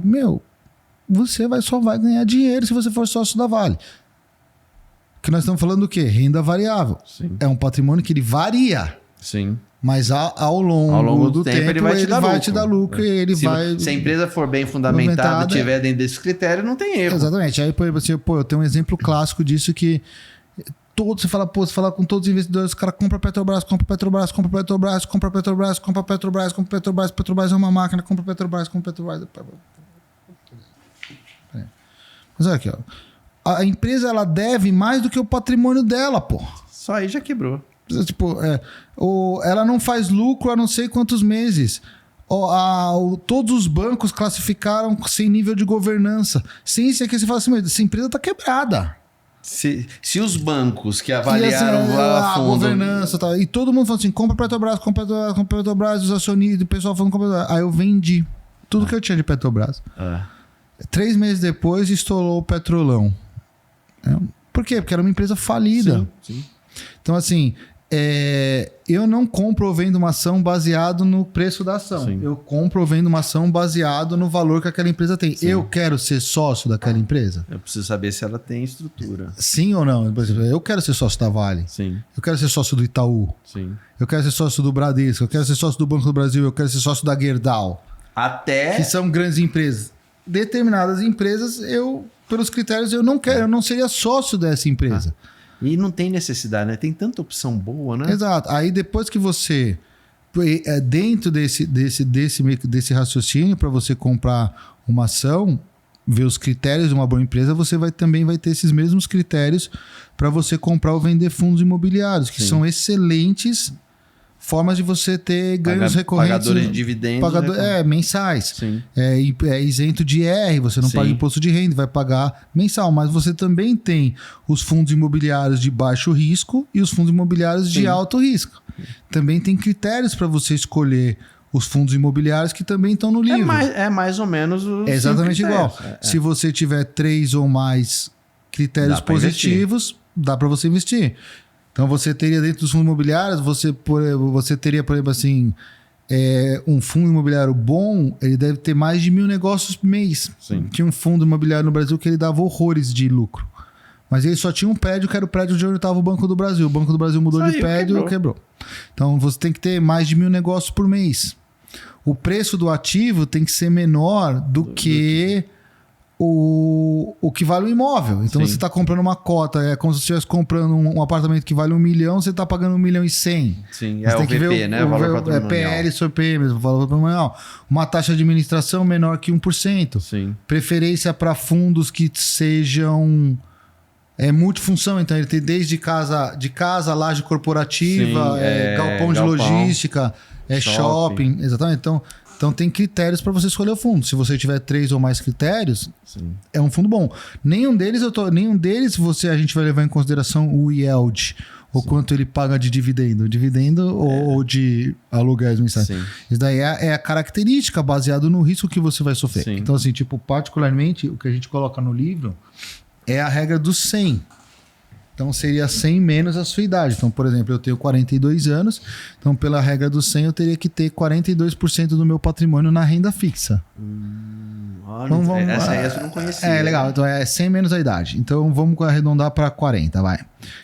Você só vai ganhar dinheiro se você for sócio da Vale. Que nós estamos falando do quê? Renda variável. Sim. É um patrimônio que ele varia. Sim. Mas ao longo do tempo ele vai te dar lucro. E se a empresa for bem fundamentada, tiver dentro desse critério, não tem erro. Exatamente. Aí, eu tenho um exemplo clássico disso que todos, você fala com todos os investidores, os caras compram Petrobras, Petrobras é uma máquina, compra Petrobras. Mas olha aqui, ó. A empresa, ela deve mais do que o patrimônio dela, pô. Só aí já quebrou. Tipo, ela não faz lucro há não sei quantos meses. Todos os bancos classificaram sem nível de governança. Sem isso aqui, você fala assim, essa empresa tá quebrada. Se os bancos que avaliaram a governança e todo mundo falou assim, compra Petrobras, os acionistas, o pessoal falando compra Petrobras. Aí eu vendi tudo que eu tinha de Petrobras. 3 meses depois estourou o Petrolão. Por quê? Porque era uma empresa falida. Sim. Então, assim, eu não compro ou vendo uma ação baseado no preço da ação. Sim. Eu compro ou vendo uma ação baseado no valor que aquela empresa tem. Sim. Eu quero ser sócio daquela empresa? Eu preciso saber se ela tem estrutura. Sim ou não? Por exemplo, eu quero ser sócio da Vale. Sim. Eu quero ser sócio do Itaú. Sim. Eu quero ser sócio do Bradesco. Eu quero ser sócio do Banco do Brasil. Eu quero ser sócio da Gerdau. Que são grandes empresas. Determinadas empresas, pelos critérios, eu não quero. Eu não seria sócio dessa empresa. E não tem necessidade, né? Tem tanta opção boa, né? Exato. Aí depois que você... Dentro desse raciocínio, para você comprar uma ação, ver os critérios de uma boa empresa, você também vai ter esses mesmos critérios para você comprar ou vender fundos imobiliários, que são excelentes formas de você ter ganhos recorrentes. Pagadores de dividendos. Mensais. Sim. É isento de IR, você não paga imposto de renda, vai pagar mensal. Mas você também tem os fundos imobiliários de baixo risco e os fundos imobiliários de alto risco. Também tem critérios para você escolher os fundos imobiliários que também estão no livro. É mais ou menos os exatamente igual. Se você tiver 3 ou mais critérios positivos, dá para você investir. Então, você teria dentro dos fundos imobiliários, você teria, por exemplo, assim, um fundo imobiliário bom, ele deve ter mais de 1.000 negócios por mês. Sim. Tinha um fundo imobiliário no Brasil que ele dava horrores de lucro. Mas ele só tinha um prédio, que era o prédio de onde estava o Banco do Brasil. O Banco do Brasil mudou de prédio e quebrou. Então, você tem que ter mais de 1.000 negócios por mês. O preço do ativo tem que ser menor do que o que vale o imóvel. Então você está comprando uma cota, é como se você estivesse comprando um apartamento que vale 1 milhão, você está pagando 1,1 milhão. Sim, você tem que ver né? O valor patrimonial. PL sobre P mesmo, valor patrimonial. Uma taxa de administração menor que 1%. Sim. Preferência para fundos que sejam multifunção, então ele tem desde casa, laje corporativa, galpão de logística, shopping. Exatamente. Então tem critérios para você escolher o fundo. Se você tiver 3 ou mais critérios, é um fundo bom. Nenhum deles a gente vai levar em consideração o yield, ou quanto ele paga de dividendo, ou de aluguéis mensais. Isso daí é a característica baseado no risco que você vai sofrer. Sim. Então, assim, particularmente, o que a gente coloca no livro é a regra dos 100. Então, seria 100 menos a sua idade. Então, por exemplo, eu tenho 42 anos. Então, pela regra do 100, eu teria que ter 42% do meu patrimônio na renda fixa. Essa eu não conhecia. Legal. Então, é 100 menos a idade. Então, vamos arredondar para 40, vai.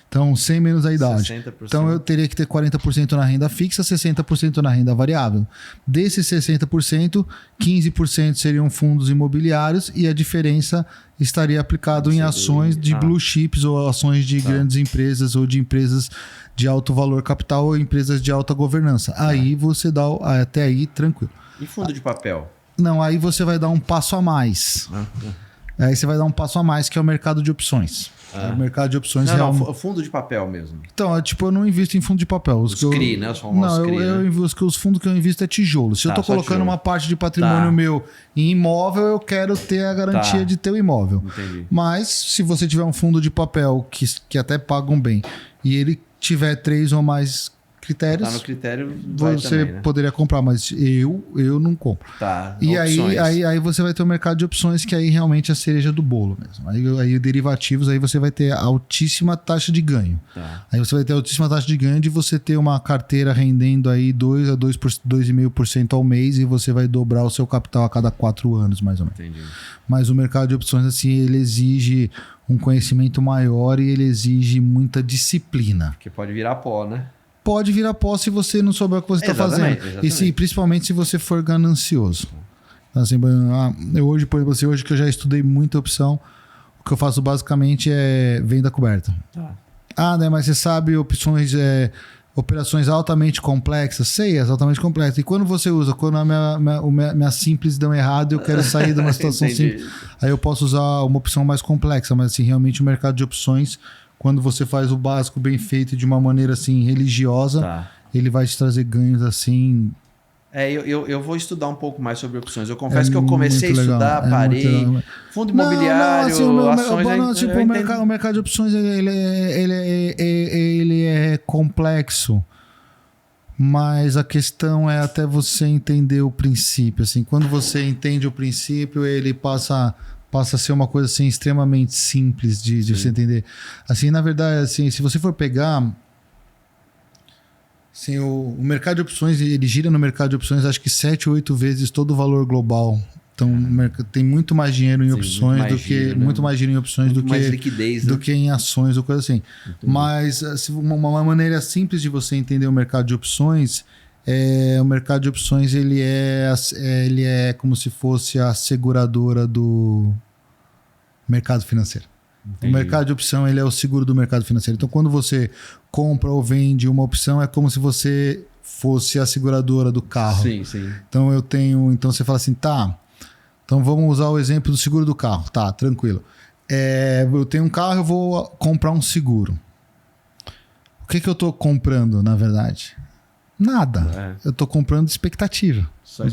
Então, 100 menos a idade. 60%. Então, eu teria que ter 40% na renda fixa, 60% na renda variável. Desses 60%, 15% seriam fundos imobiliários e a diferença estaria aplicado em ações de blue chips ou ações de grandes empresas ou de empresas de alto valor capital ou empresas de alta governança. Aí você dá até aí tranquilo. E fundo de papel? Não, aí você vai dar um passo a mais. Aí você vai dar um passo a mais, que é o mercado de opções. O mercado de opções não, fundo de papel mesmo. Então, eu não invisto em fundo de papel. Os CRI, né? Os fundos que eu invisto é tijolo. Se eu estou colocando uma parte de patrimônio meu em imóvel, eu quero ter a garantia de ter o imóvel. Entendi. Mas, se você tiver um fundo de papel que até pagam bem e ele tiver 3 ou mais critérios, no critério você também, né? poderia comprar, mas eu não compro. E aí você vai ter o mercado de opções, que aí realmente é a cereja do bolo mesmo. Aí derivativos, aí você vai ter altíssima taxa de ganho. Aí você vai ter altíssima taxa de ganho de você ter uma carteira rendendo aí 2 a 2,5% ao mês, e você vai dobrar o seu capital a cada 4 anos, mais ou menos. Entendi. Mas o mercado de opções, assim, ele exige um conhecimento maior e ele exige muita disciplina. Porque pode virar pó, né? Pode virar pó se você não souber o que você está fazendo. Exatamente. Principalmente se você for ganancioso. Assim, hoje que eu já estudei muita opção, o que eu faço basicamente é venda coberta. né, mas você sabe operações altamente complexas. Sei, é altamente complexas. E quando você usa, quando a minha simples dão errado, eu quero sair de uma situação simples, aí eu posso usar uma opção mais complexa. Mas assim, realmente o mercado de opções, quando você faz o básico bem feito de uma maneira assim religiosa, ele vai te trazer ganhos assim. Eu vou estudar um pouco mais sobre opções. Eu confesso que eu comecei a estudar, parei. Fundo imobiliário, ações... O mercado de opções ele é complexo, mas a questão é até você entender o princípio. Assim, quando você entende o princípio, ele passa a ser uma coisa assim, extremamente simples de você entender. Assim, na verdade, assim, se você for pegar... Sim, o mercado de opções, ele gira no mercado de opções acho que 7 ou 8 vezes todo o valor global. Então, tem muito mais dinheiro em opções muito mais dinheiro em opções do mais liquidez, do que em ações ou coisa assim. Entendi. Mas uma maneira simples de você entender o mercado de opções o mercado de opções ele é como se fosse a seguradora do mercado financeiro. Entendi. O mercado de opção ele é o seguro do mercado financeiro. Então, quando você compra ou vende uma opção, é como se você fosse a seguradora do carro. Sim. Então, então você fala assim, tá, então vamos usar o exemplo do seguro do carro. Tá, tranquilo. Eu tenho um carro, eu vou comprar um seguro. O que eu estou comprando, na verdade? Nada. Eu estou comprando expectativa. Só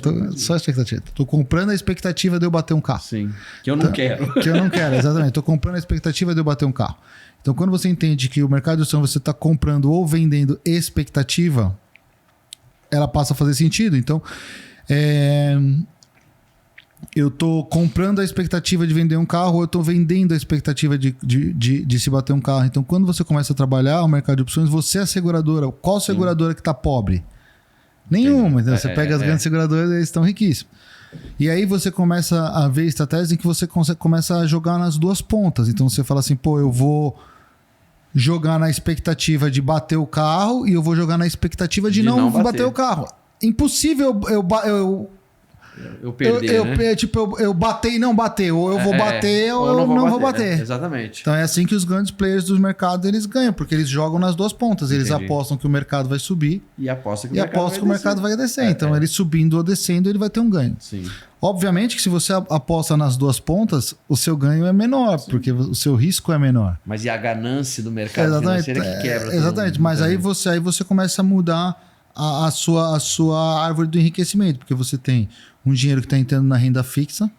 expectativa. Estou comprando a expectativa de eu bater um carro. Sim. Que eu não quero. Que eu não quero, exatamente. Estou comprando a expectativa de eu bater um carro. Então, quando você entende que o mercado de opção você está comprando ou vendendo expectativa, ela passa a fazer sentido. Então, eu estou comprando a expectativa de vender um carro ou eu estou vendendo a expectativa de se bater um carro. Então, quando você começa a trabalhar o mercado de opções, você é a seguradora. Qual seguradora que está pobre? Nenhuma. Então, você pega as grandes seguradoras, eles estão riquíssimos. E aí você começa a ver estratégias em que você começa a jogar nas duas pontas. Então, você fala assim, eu vou jogar na expectativa de bater o carro e eu vou jogar na expectativa de não bater o carro. Impossível eu perder, né? Eu bater e não bater. Ou eu vou bater ou eu não vou bater. Né? Exatamente. Então é assim que os grandes players do mercado eles ganham, porque eles jogam nas duas pontas. Eles apostam que o mercado vai subir e apostam que o mercado vai descer. Então ele subindo ou descendo, ele vai ter um ganho. Sim. Obviamente que se você aposta nas duas pontas, o seu ganho é menor, porque o seu risco é menor. Mas e a ganância do mercado financeiro que quebra? Exatamente. Mas aí você começa a mudar a sua árvore do enriquecimento, porque você tem um dinheiro que está entrando na renda fixa,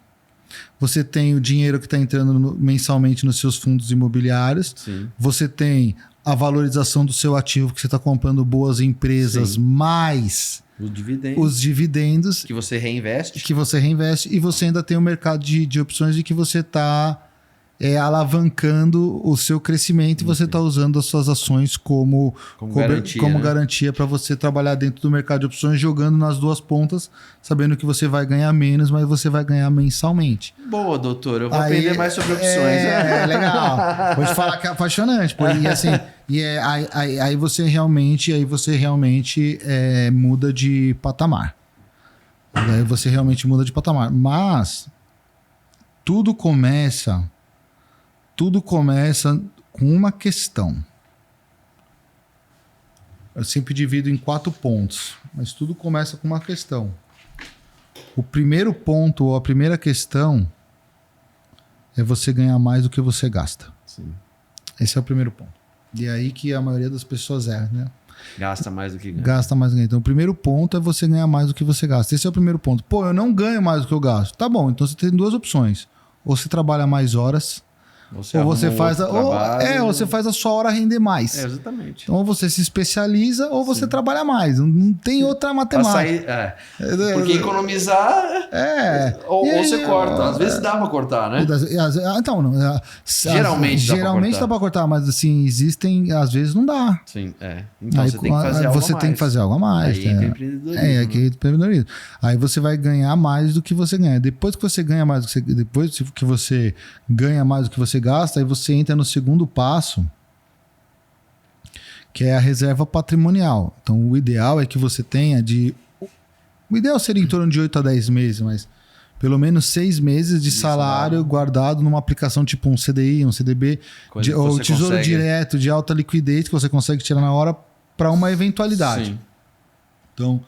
você tem o dinheiro que está entrando mensalmente nos seus fundos imobiliários, você tem a valorização do seu ativo, que você está comprando boas empresas, mais os dividendos que você reinveste. E você ainda tem o mercado de opções de que você está alavancando o seu crescimento e você está usando as suas ações como garantia para você trabalhar dentro do mercado de opções, jogando nas duas pontas, sabendo que você vai ganhar menos, mas você vai ganhar mensalmente. Boa, doutor. Eu vou aprender mais sobre opções. Legal. Vou te falar que é apaixonante. Aí você realmente muda de patamar. Aí você realmente muda de patamar. Mas tudo começa com uma questão. Eu sempre divido em 4 pontos, mas tudo começa com uma questão. O primeiro ponto, ou a primeira questão, é você ganhar mais do que você gasta. Sim. Esse é o primeiro ponto. E é aí que a maioria das pessoas né? Gasta mais do que ganha. Gasta mais do que ganha. Então, o primeiro ponto é você ganhar mais do que você gasta. Esse é o primeiro ponto. Eu não ganho mais do que eu gasto. Tá bom, então você tem 2 opções. Ou você trabalha mais horas, ou você faz você faz a sua hora render mais. Exatamente. Então, ou você se especializa ou você trabalha mais. Não tem outra matemática. Porque economizar... Ou você corta. Às vezes dá pra cortar, né? Então, geralmente dá pra cortar, mas assim, às vezes não dá. Sim, Então você tem que fazer algo a mais. Você tem que fazer algo a mais. Aí é empreendedorismo. Aí você vai ganhar mais do que você ganha. Depois que você ganha mais do que você gasta, aí você entra no segundo passo, que é a reserva patrimonial. Então, o ideal é que você tenha o ideal seria em torno de 8 a 10 meses, mas pelo menos 6 meses de salário guardado numa aplicação tipo um CDI, um CDB, ou Tesouro Direto de alta liquidez que você consegue tirar na hora para uma eventualidade. Sim. Então,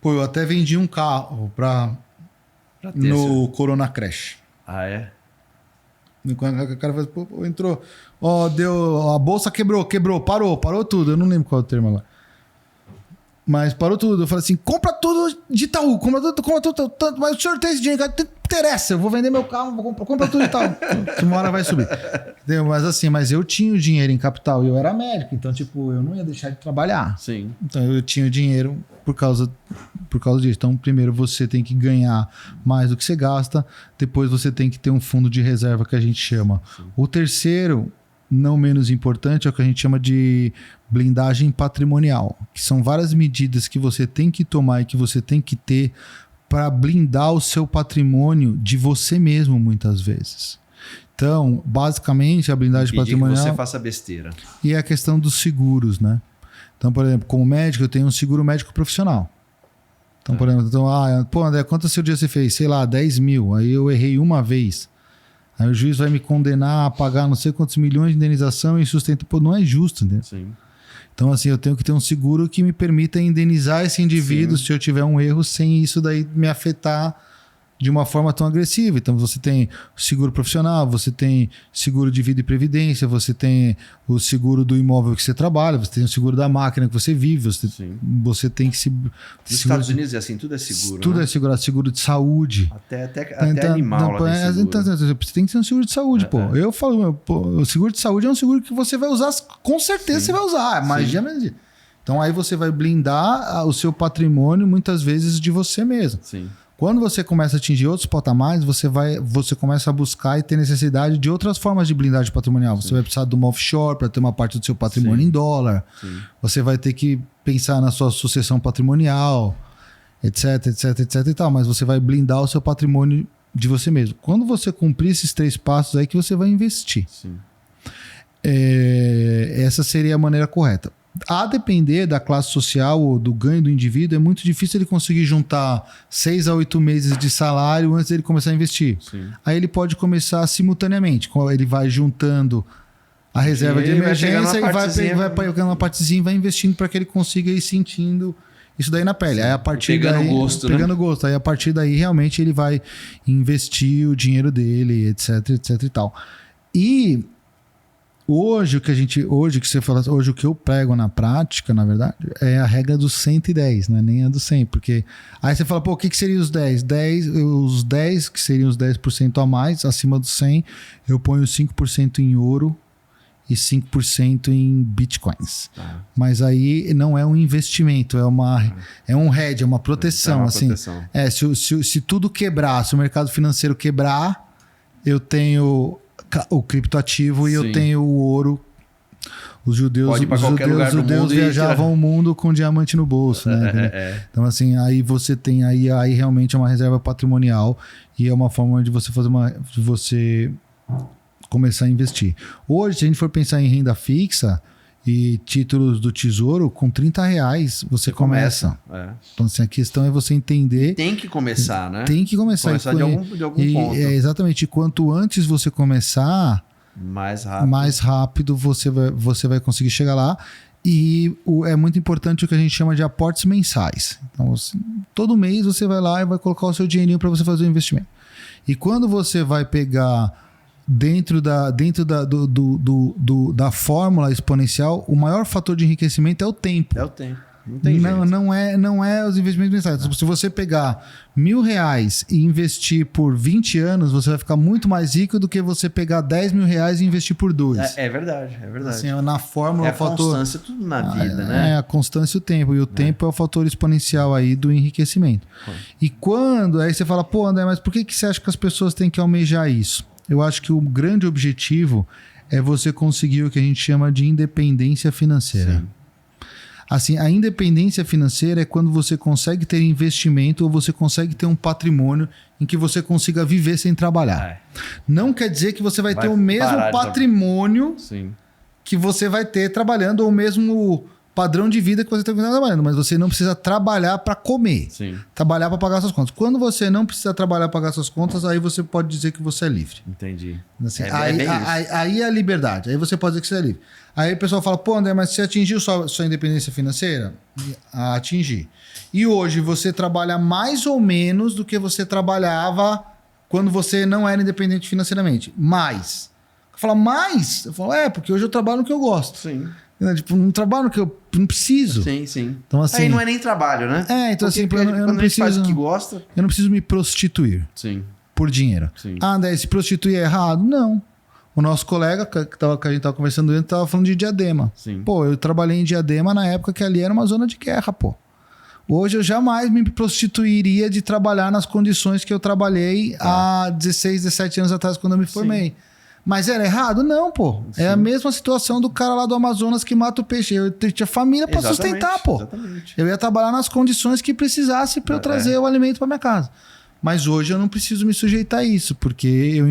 pô, eu até vendi um carro no Corona Crash. Ah, é? O cara faz, pô, entrou, deu, a bolsa quebrou, parou tudo. Eu não lembro qual é o termo agora. Mas parou tudo. Eu falei assim, compra tudo de Itaú, compra tudo, mas o senhor tem esse dinheiro, não interessa, eu vou vender meu carro, compra tudo de Itaú. Que uma hora vai subir. Entendeu? Mas assim, eu tinha o dinheiro em capital e eu era médico, então tipo, eu não ia deixar de trabalhar. Sim. Então eu tinha o dinheiro por causa disso. Então primeiro você tem que ganhar mais do que você gasta, depois você tem que ter um fundo de reserva que a gente chama. Sim. O terceiro, não menos importante, é o que a gente chama de blindagem patrimonial, que são várias medidas que você tem que tomar e que você tem que ter para blindar o seu patrimônio de você mesmo, muitas vezes. Então, basicamente, a blindagem patrimonial... que você faça besteira. E a questão dos seguros, né? Então, por exemplo, como médico, eu tenho um seguro médico profissional. Então, por exemplo, André, quantas cirurgias você fez? Sei lá, 10 mil. Aí eu errei uma vez. Aí o juiz vai me condenar a pagar não sei quantos milhões de indenização e sustenta. Pô, não é justo, entendeu? Sim. Então, assim, eu tenho que ter um seguro que me permita indenizar esse indivíduo se eu tiver um erro sem isso daí me afetar de uma forma tão agressiva. Então, você tem seguro profissional, você tem seguro de vida e previdência, você tem o seguro do imóvel que você trabalha, você tem o seguro da máquina que você vive, você tem que se... Nos Estados Unidos é assim, tudo é seguro, Tudo né? é segurado, seguro de saúde. Até animal lá tem seguro. Então, você tem que ter um seguro de saúde, pô. Eu falo, o seguro de saúde é um seguro que você vai usar, com certeza você vai usar, mas então aí você vai blindar o seu patrimônio, muitas vezes, de você mesmo. Sim. Quando você começa a atingir outros patamares, você começa a buscar e ter necessidade de outras formas de blindagem patrimonial. Você vai precisar de uma offshore para ter uma parte do seu patrimônio em dólar. Sim. Você vai ter que pensar na sua sucessão patrimonial, etc e tal. Mas você vai blindar o seu patrimônio de você mesmo. Quando você cumprir esses 3 passos aí que você vai investir. Sim. Essa seria a maneira correta. A depender da classe social ou do ganho do indivíduo, é muito difícil ele conseguir juntar 6 a 8 meses de salário antes dele começar a investir. Sim. Aí ele pode começar simultaneamente. Ele vai juntando a reserva de emergência e vai pegando uma partezinha e vai investindo para que ele consiga ir sentindo isso daí na pele. Aí a partir pegando gosto. Aí a partir daí realmente ele vai investir o dinheiro dele, etc e tal. E hoje o que eu prego na prática, na verdade, é a regra dos 110, né? Nem a do 100, porque aí você fala, pô, o que seriam os 10? Os 10, que seriam os 10% a mais, acima dos 100, eu ponho 5% em ouro e 5% em bitcoins. Mas aí não é um investimento, é um hedge, é uma proteção. Proteção. Se tudo quebrar, se o mercado financeiro quebrar, eu tenho o criptoativo e eu tenho o ouro. Os judeus viajavam o mundo com diamante no bolso, né? Então, assim, aí você tem aí realmente uma reserva patrimonial e é uma forma de você de você começar a investir. Hoje, se a gente for pensar em renda fixa e títulos do Tesouro, com R$30 você começa. Então, assim, a questão é você entender... Tem que começar, né? Tem que começar. De algum ponto. Exatamente. Quanto antes você começar, mais rápido você vai conseguir chegar lá. E é muito importante o que a gente chama de aportes mensais. Então, todo mês você vai lá e vai colocar o seu dinheirinho para você fazer o investimento. E quando você vai pegar... Dentro da fórmula exponencial, o maior fator de enriquecimento é o tempo. É o tempo. Não tem jeito. Não é os investimentos mensais. Se você pegar R$1.000 e investir por 20 anos, você vai ficar muito mais rico do que você pegar R$10.000 e investir por 2. É verdade. Assim, na fórmula, a constância, tudo na vida, né? É a constância e o tempo. E o tempo é o fator exponencial aí do enriquecimento. E quando... Aí você fala, pô, André, mas por que você acha que as pessoas têm que almejar isso? Eu acho que o grande objetivo é você conseguir o que a gente chama de independência financeira. Sim. Assim, a independência financeira é quando você consegue ter investimento ou você consegue ter um patrimônio em que você consiga viver sem trabalhar. Não quer dizer que você vai ter o mesmo patrimônio que você vai ter trabalhando ou o mesmo padrão de vida que você tem que estar trabalhando, mas você não precisa trabalhar para comer. Sim. Trabalhar para pagar suas contas. Quando você não precisa trabalhar para pagar suas contas, aí você pode dizer que você é livre. Entendi. Assim, aí é a liberdade. Aí você pode dizer que você é livre. Aí o pessoal fala, pô, André, mas você atingiu sua independência financeira? Atingi. E hoje você trabalha mais ou menos do que você trabalhava quando você não era independente financeiramente. Mais. Fala, mais? Eu falo, porque hoje eu trabalho no que eu gosto. Sim. Tipo, não trabalho no que eu não preciso. Sim, sim. Então, assim, aí não é nem trabalho, né? Então assim, eu não a gente faz preciso... o que gosta... Eu não preciso me prostituir. Sim. Por dinheiro. Sim. André, se prostituir é errado? Não. O nosso colega, que a gente tava conversando antes, tava falando de Diadema. Sim. Pô, eu trabalhei em Diadema na época que ali era uma zona de guerra, pô. Hoje eu jamais me prostituiria de trabalhar nas condições que eu trabalhei há 16, 17 anos atrás, quando eu me formei. Sim. Mas era errado? Não, pô. Sim. É a mesma situação do cara lá do Amazonas que mata o peixe. Eu tinha família para sustentar, pô. Exatamente. Eu ia trabalhar nas condições que precisasse para eu trazer o alimento para minha casa. Mas hoje eu não preciso me sujeitar a isso, porque eu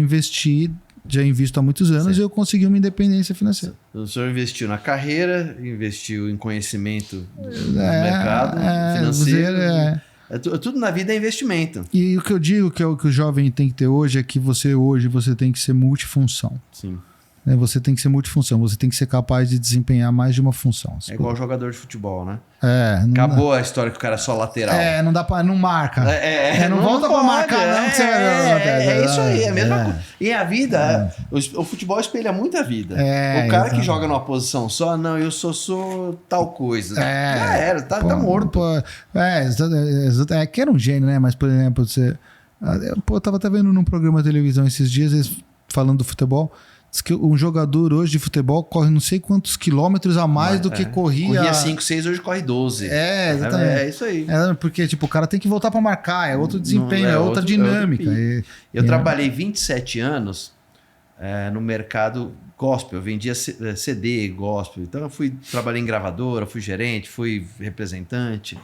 já invisto há muitos anos e eu consegui uma independência financeira. O senhor investiu na carreira, investiu em conhecimento do mercado financeiro. Tudo na vida é investimento. E o que eu digo que é o que o jovem tem que ter hoje é que você tem que ser multifunção. Sim. Você tem que ser multifunção, você tem que ser capaz de desempenhar mais de uma função. É igual jogador de futebol, né? Acabou a história que o cara é só lateral. Não dá pra, não marca. Não volta pra marcar, não. É isso aí, é a mesma coisa. E a vida, o futebol espelha muito a vida. O cara que joga numa posição só, não, eu sou tal coisa. Já era, tá morto. Que era um gênio, né? Mas, por exemplo, eu tava até vendo num programa de televisão esses dias, eles falando do futebol. Diz que um jogador hoje de futebol corre não sei quantos quilômetros a mais do que corria. Corria 5, 6, hoje corre 12. Exatamente. É isso aí. Porque tipo, o cara tem que voltar para marcar, é outro desempenho, é outra dinâmica. Eu trabalhei 27 anos no mercado gospel. Eu vendia CD gospel. Então eu trabalhei em gravadora, fui gerente, fui representante.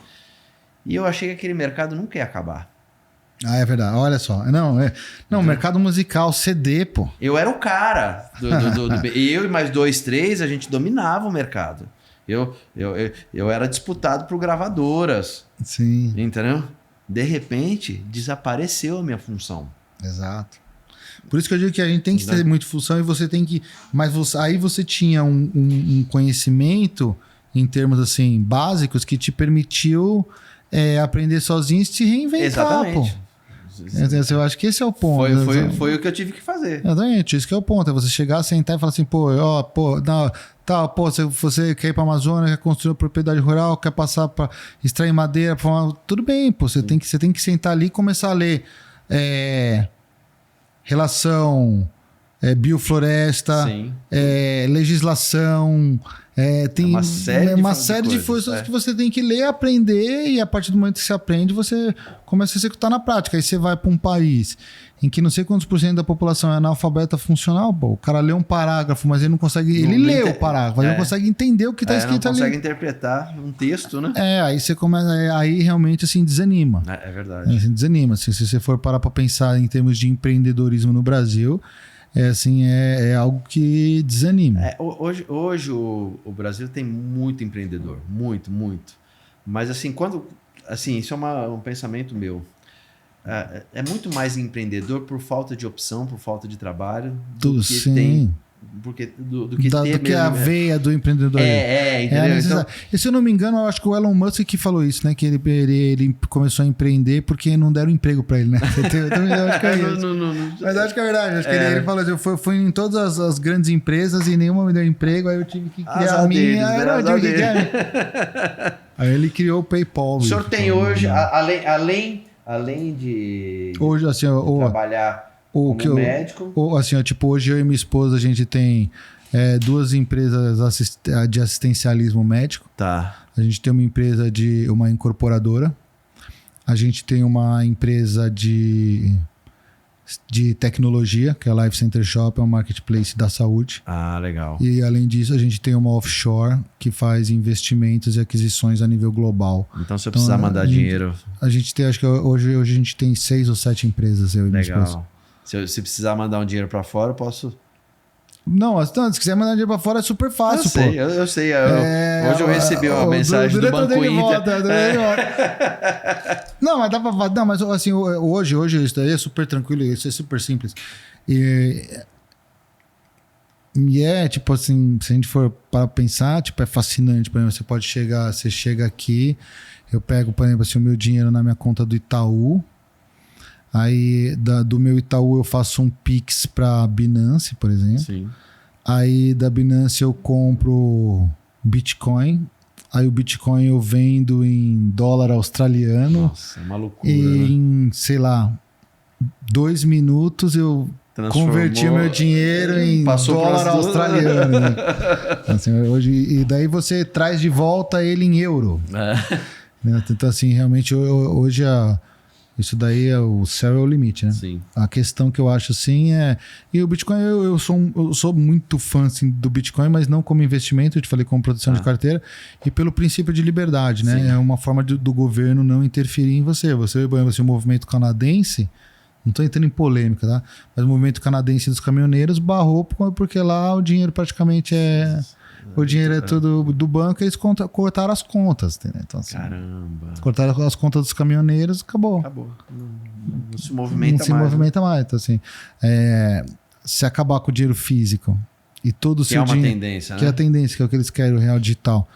E eu achei que aquele mercado nunca ia acabar. É verdade, olha só. Não, mercado musical, CD, pô. Eu era o cara. Eu e mais 2, 3, a gente dominava o mercado. Eu era disputado por gravadoras. Sim. Entendeu? De repente, desapareceu a minha função. Exato. Por isso que eu digo que a gente tem que ter muita função e você tem que... Mas aí você tinha um conhecimento, em termos assim, básicos, que te permitiu aprender sozinho e se reinventar, exatamente. Pô. Eu acho que esse é o ponto. Foi o que eu tive que fazer. Exatamente, esse que é o ponto. É você chegar, sentar e falar assim, você quer ir para a Amazônia, quer construir uma propriedade rural, quer passar para extrair madeira, tudo bem, pô. Você tem que sentar ali e começar a ler relação, biofloresta, legislação. Tem uma série de coisas que você tem que ler, aprender, e a partir do momento que você aprende, você começa a executar na prática. Aí você vai para um país em que não sei quantos % da população é analfabeta funcional, pô, o cara lê um parágrafo, mas ele não consegue... Ele lê o parágrafo, mas não consegue entender o que está escrito ali. Não consegue interpretar um texto, né? Aí você começa... Aí realmente, assim, desanima. É verdade. Assim, desanima. Se você for parar para pensar em termos de empreendedorismo no Brasil... é algo que desanima. Hoje o Brasil tem muito empreendedor, muito. Mas assim, isso é um pensamento meu. É muito mais empreendedor por falta de opção, por falta de trabalho, do que tem. Do que a veia do empreendedor. Entendeu? Então, e se eu não me engano, eu acho que o Elon Musk que falou isso, né? Que ele começou a empreender porque não deram emprego pra ele, né? Eu acho que é isso. Mas acho que é verdade. Acho que ele falou assim, eu fui em todas as grandes empresas e nenhuma me deu emprego, aí eu tive que criar a minha. Aí ele criou o PayPal. O senhor tem hoje, além de hoje, assim, trabalhar... como médico. Hoje eu e minha esposa, a gente tem 2 empresas de assistencialismo médico. Tá. A gente tem uma empresa uma incorporadora. A gente tem uma empresa de tecnologia, que é a Life Center Shop, é um marketplace da saúde. Ah, legal. E além disso, a gente tem uma offshore que faz investimentos e aquisições a nível global. Então, se eu precisar mandar dinheiro... A gente tem, acho que hoje a gente tem 6 ou 7 empresas, eu e minha esposa. Se precisar mandar um dinheiro para fora, eu posso... Não, se quiser mandar dinheiro pra fora é super fácil, pô. Eu sei. Hoje eu recebi uma mensagem do Banco Inter. Não, mas dá pra... Não, mas assim, hoje isso daí é super tranquilo, isso é super simples. E é, tipo assim, se a gente for para pensar, tipo, é fascinante. Por exemplo, você chega aqui, eu pego, por exemplo, assim, o meu dinheiro na minha conta do Itaú, aí do meu Itaú eu faço um Pix pra Binance, por exemplo. Sim. Aí da Binance eu compro Bitcoin. Aí o Bitcoin eu vendo em dólar australiano. Nossa, é uma loucura, e né? em, sei lá, 2 minutos eu converti o meu dinheiro em dólar australiano. Né? Assim, hoje, e daí você traz de volta ele em euro. Né? Então assim, realmente hoje isso daí o céu é o limite, né? Sim. A questão que eu acho assim é... E o Bitcoin, eu sou muito fã assim, do Bitcoin, mas não como investimento, eu te falei como proteção de carteira, e pelo princípio de liberdade, né? Sim. É uma forma do governo não interferir em você. Você, por exemplo, o movimento canadense, não estou entrando em polêmica, tá? Mas o movimento canadense dos caminhoneiros barrou porque lá o dinheiro praticamente é... O dinheiro é tudo do banco, eles cortaram as contas, entendeu? Então, assim, caramba. Cortaram as contas dos caminhoneiros, acabou. Não se movimenta mais. Então, assim, se acabar com o dinheiro físico e todo o seu dinheiro... Que é uma tendência, né? Que é a tendência, que é o que eles querem, o real digital.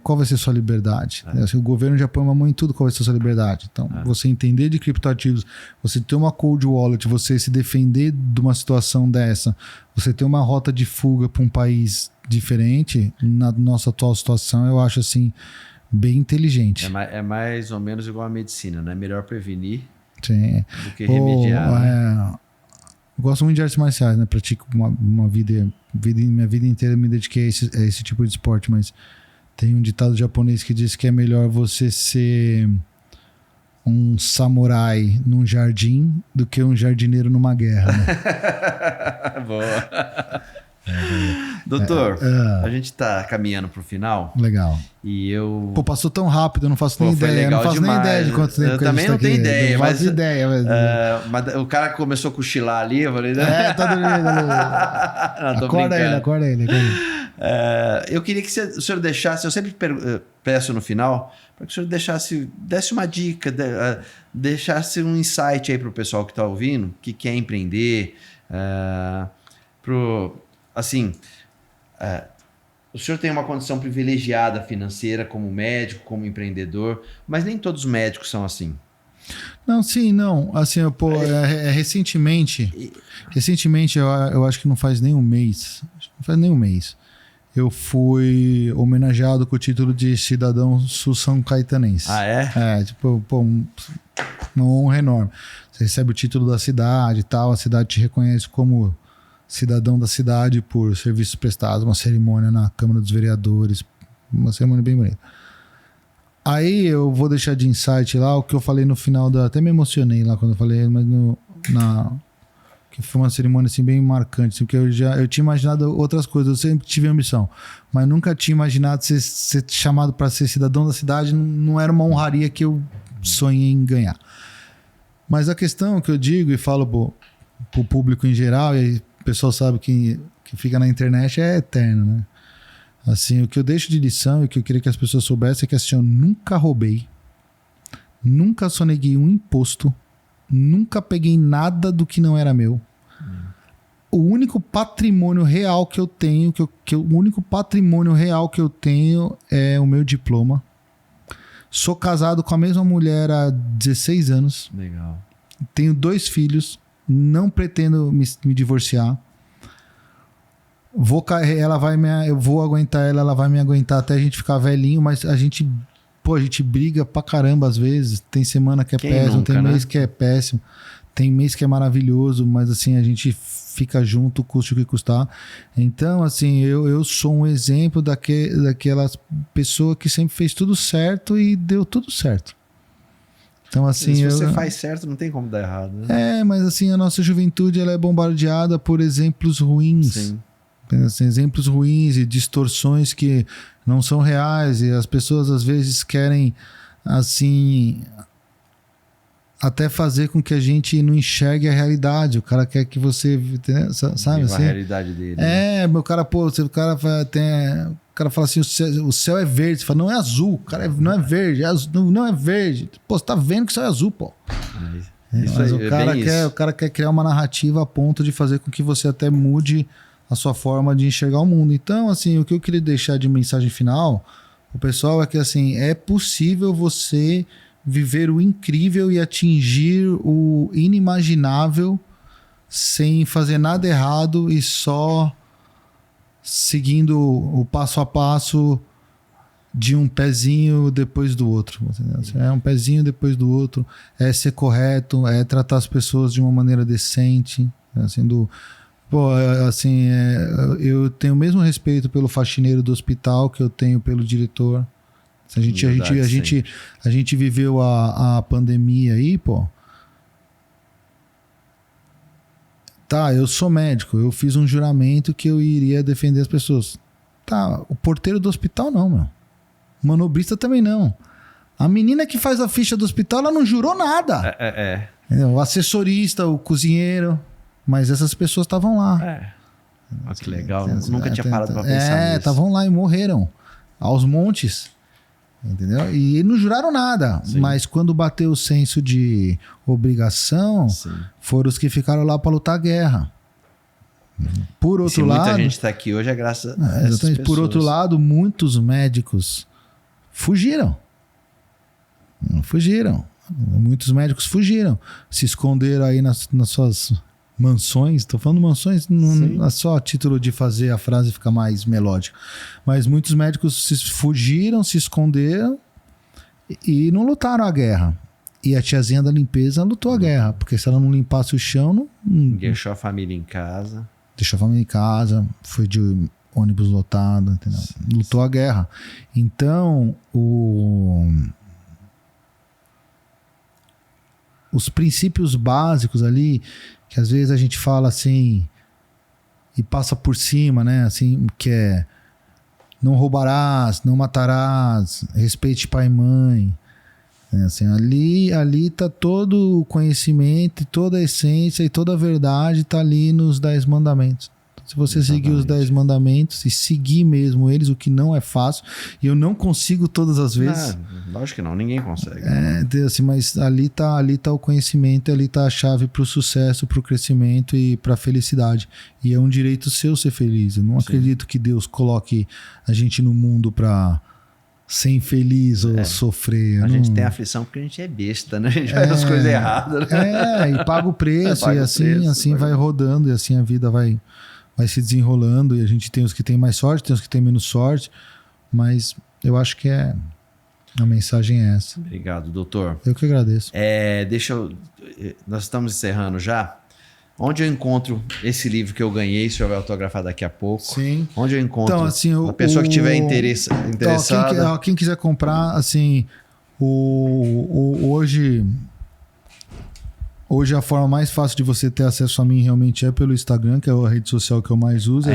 Qual vai ser a sua liberdade? Assim, o governo já põe uma mão em tudo, qual vai ser a sua liberdade? Então, você entender de criptoativos, você ter uma cold wallet, você se defender de uma situação dessa, você ter uma rota de fuga para um país diferente, na nossa atual situação, eu acho assim, bem inteligente. É mais ou menos igual a medicina, né? Melhor prevenir do que remediar. Né? Eu gosto muito de artes marciais, né? Pratico minha vida inteira me dediquei a esse tipo de esporte, mas tem um ditado japonês que diz que é melhor você ser um samurai num jardim do que um jardineiro numa guerra, né? Boa. Doutor, a gente tá caminhando pro final. Legal. E eu... Pô, passou tão rápido, eu não faço nem ideia. Eu não faço nem ideia de quanto tempo. Eu também não tenho ideia. Não faço ideia. Mas o cara começou a cochilar ali, eu falei... tá dormindo. Acorda ele. Eu queria que o senhor deixasse... Eu sempre peço no final para que o senhor desse uma dica, deixasse um insight aí pro pessoal que tá ouvindo, que quer empreender, assim, o senhor tem uma condição privilegiada financeira como médico, como empreendedor, mas nem todos os médicos são assim. Não, sim, não. Assim, recentemente, eu acho que não faz nem um mês. Eu fui homenageado com o título de cidadão sul-são-caetanense. Ah, é? Uma honra enorme. Você recebe o título da cidade e tal, a cidade te reconhece como cidadão da cidade por serviços prestados, uma cerimônia na Câmara dos Vereadores, uma cerimônia bem bonita. Aí eu vou deixar de insight lá o que eu falei no final até me emocionei lá quando eu falei, mas que foi uma cerimônia assim bem marcante, assim, porque eu tinha imaginado outras coisas, eu sempre tive ambição, mas nunca tinha imaginado ser chamado para ser cidadão da cidade, não era uma honraria que eu sonhei em ganhar. Mas a questão que eu digo e falo pro público em geral, e o pessoal sabe que fica na internet é eterno, né? Assim, o que eu deixo de lição e o que eu queria que as pessoas soubessem é que assim, eu nunca roubei, nunca soneguei um imposto, nunca peguei nada do que não era meu. O único patrimônio real que eu tenho, o único patrimônio real que eu tenho é o meu diploma. Sou casado com a mesma mulher há 16 anos. Legal. Tenho 2 filhos. Não pretendo me divorciar. Eu vou aguentar ela vai me aguentar até a gente ficar velhinho, mas a gente briga pra caramba às vezes. Tem semana que é péssimo, tem mês que é péssimo, tem mês que é maravilhoso, mas assim, a gente fica junto, custe o que custar. Então, assim, eu sou um exemplo daquelas pessoa que sempre fez tudo certo e deu tudo certo. Então, assim, se você faz certo, não tem como dar errado, né? Mas assim, a nossa juventude ela é bombardeada por exemplos ruins. Sim. Assim, exemplos ruins e distorções que não são reais, e as pessoas às vezes querem assim até fazer com que a gente não enxergue a realidade. O cara quer que você, sabe assim? A realidade dele. Meu cara, o cara fala assim, o céu é verde. Você fala, não é azul, cara, não é verde, não é verde. Pô, você tá vendo que o céu é azul, pô. Mas o cara quer criar uma narrativa a ponto de fazer com que você até mude a sua forma de enxergar o mundo. Então, assim, o que eu queria deixar de mensagem final, o pessoal, é que, assim, é possível você viver o incrível e atingir o inimaginável sem fazer nada errado e só seguindo o passo a passo de um pezinho depois do outro. É um pezinho depois do outro, é ser correto, é tratar as pessoas de uma maneira decente, eu tenho o mesmo respeito pelo faxineiro do hospital que eu tenho pelo diretor. A gente viveu a pandemia aí, pô. Tá, eu sou médico, eu fiz um juramento que eu iria defender as pessoas. Tá, o porteiro do hospital não, meu. O manobrista também não. A menina que faz a ficha do hospital, ela não jurou nada. O assessorista, o cozinheiro. Mas essas pessoas estavam lá. Olha que legal, nunca tinha parado pra pensar nisso. Estavam lá e morreram. Aos montes. Entendeu? E não juraram nada. Sim. Mas quando bateu o senso de obrigação, foram os que ficaram lá para lutar a guerra. Por outro lado, muita gente está aqui hoje é graças a essas pessoas. Por outro lado, muitos médicos fugiram. Muitos médicos fugiram. Se esconderam aí nas suas mansões. Estou falando mansões não é só a título de fazer a frase ficar mais melódica. Mas muitos médicos fugiram, se esconderam e não lutaram a guerra. E a tiazinha da limpeza lutou a guerra. Porque se ela não limpasse o chão... Deixou a família em casa. Foi de ônibus lotado, entendeu? Lutou a guerra. Então, os princípios básicos ali, que às vezes a gente fala assim e passa por cima, né? Assim, que é não roubarás, não matarás, respeite pai e mãe. Assim, ali tá todo o conhecimento, toda a essência e toda a verdade tá ali nos 10 mandamentos. Então, se você seguir os 10 mandamentos e seguir mesmo eles, o que não é fácil, e eu não consigo todas as vezes. Lógico que não, ninguém consegue. Assim, mas ali tá o conhecimento, ali tá a chave pro sucesso, pro crescimento e pra felicidade. E é um direito seu ser feliz. Eu não acredito que Deus coloque a gente no mundo pra ser infeliz ou sofrer. Gente tem aflição porque a gente é besta, né? A gente faz as coisas erradas. E paga o preço, e assim vai rodando, e assim a vida vai se desenrolando, e a gente tem os que tem mais sorte, tem os que tem menos sorte, mas eu acho que a mensagem é essa. Obrigado, doutor. Eu que agradeço. Nós estamos encerrando já. Onde eu encontro esse livro que eu ganhei, o senhor vai autografar daqui a pouco? Sim. Onde eu encontro então, assim, a pessoa que tiver interessada? Então, quem quiser comprar, assim, hoje a forma mais fácil de você ter acesso a mim realmente é pelo Instagram, que é a rede social que eu mais uso.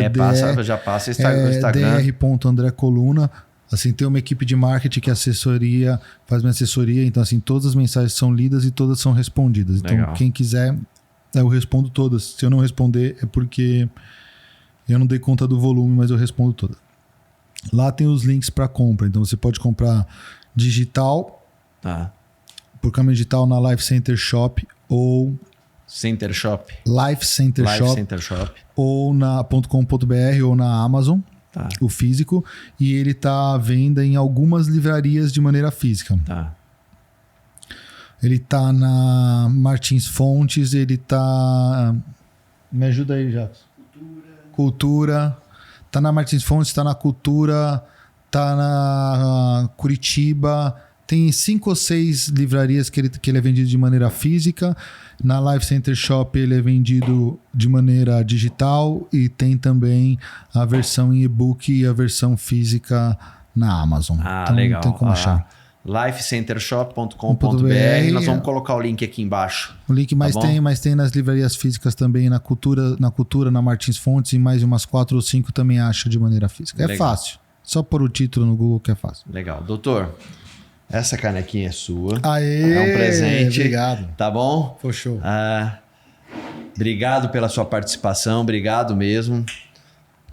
Já passa o Instagram. dr.andrecoluna. Assim, tem uma equipe de marketing que faz minha assessoria. Então, assim, todas as mensagens são lidas e todas são respondidas. Então, Legal. Quem quiser... eu respondo todas. Se eu não responder é porque eu não dei conta do volume, mas eu respondo todas. Lá tem os links para compra. Então você pode comprar digital, por câmera digital na Life Center Shop ou Center Shop. Life Center Shop ou na .com.br ou na Amazon, o físico, e ele está à venda em algumas livrarias de maneira física. Ele tá na Martins Fontes, ele tá... Me ajuda aí, Jacques. Cultura. Tá na Martins Fontes, tá na Cultura, tá na Curitiba. Tem 5 ou 6 livrarias que ele é vendido de maneira física. Na Life Center Shop ele é vendido de maneira digital e tem também a versão em e-book e a versão física na Amazon. Então, legal. Tem como achar. lifecentershop.com.br. Nós vamos colocar o link aqui embaixo. O link mas tem nas livrarias físicas também, na Cultura, na Martins Fontes, e mais umas 4 ou 5 também acha de maneira física. Legal. É fácil. Só pôr o título no Google que é fácil. Legal. Doutor, Essa canequinha é sua. Aê! É um presente. Obrigado. Tá bom? Foi show. Obrigado pela sua participação. Obrigado mesmo.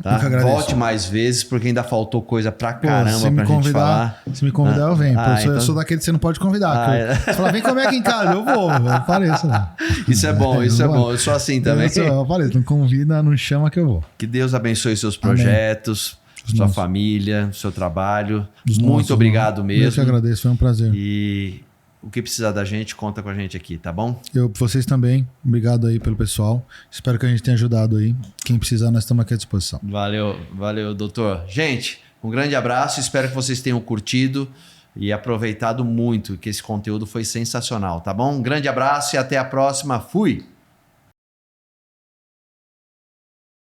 Tá? Eu que agradeço. Volte mais vezes, porque ainda faltou coisa pra caramba pra gente falar. Se me convidar, eu venho. então... Eu sou daquele que você não pode convidar. Você fala, vem comer aqui em casa, eu vou, eu apareço lá. Isso é bom, isso é bom. Eu sou assim também. Eu apareço, não convida, não chama que eu vou. Que Deus abençoe seus projetos, sua família, seu trabalho. Muito obrigado mesmo. Eu que agradeço, foi um prazer. E o que precisar da gente, conta com a gente aqui, tá bom? Vocês também. Obrigado aí pelo pessoal. Espero que a gente tenha ajudado aí. Quem precisar, nós estamos aqui à disposição. Valeu, doutor. Gente, um grande abraço. Espero que vocês tenham curtido e aproveitado muito, que esse conteúdo foi sensacional, tá bom? Um grande abraço e até a próxima. Fui!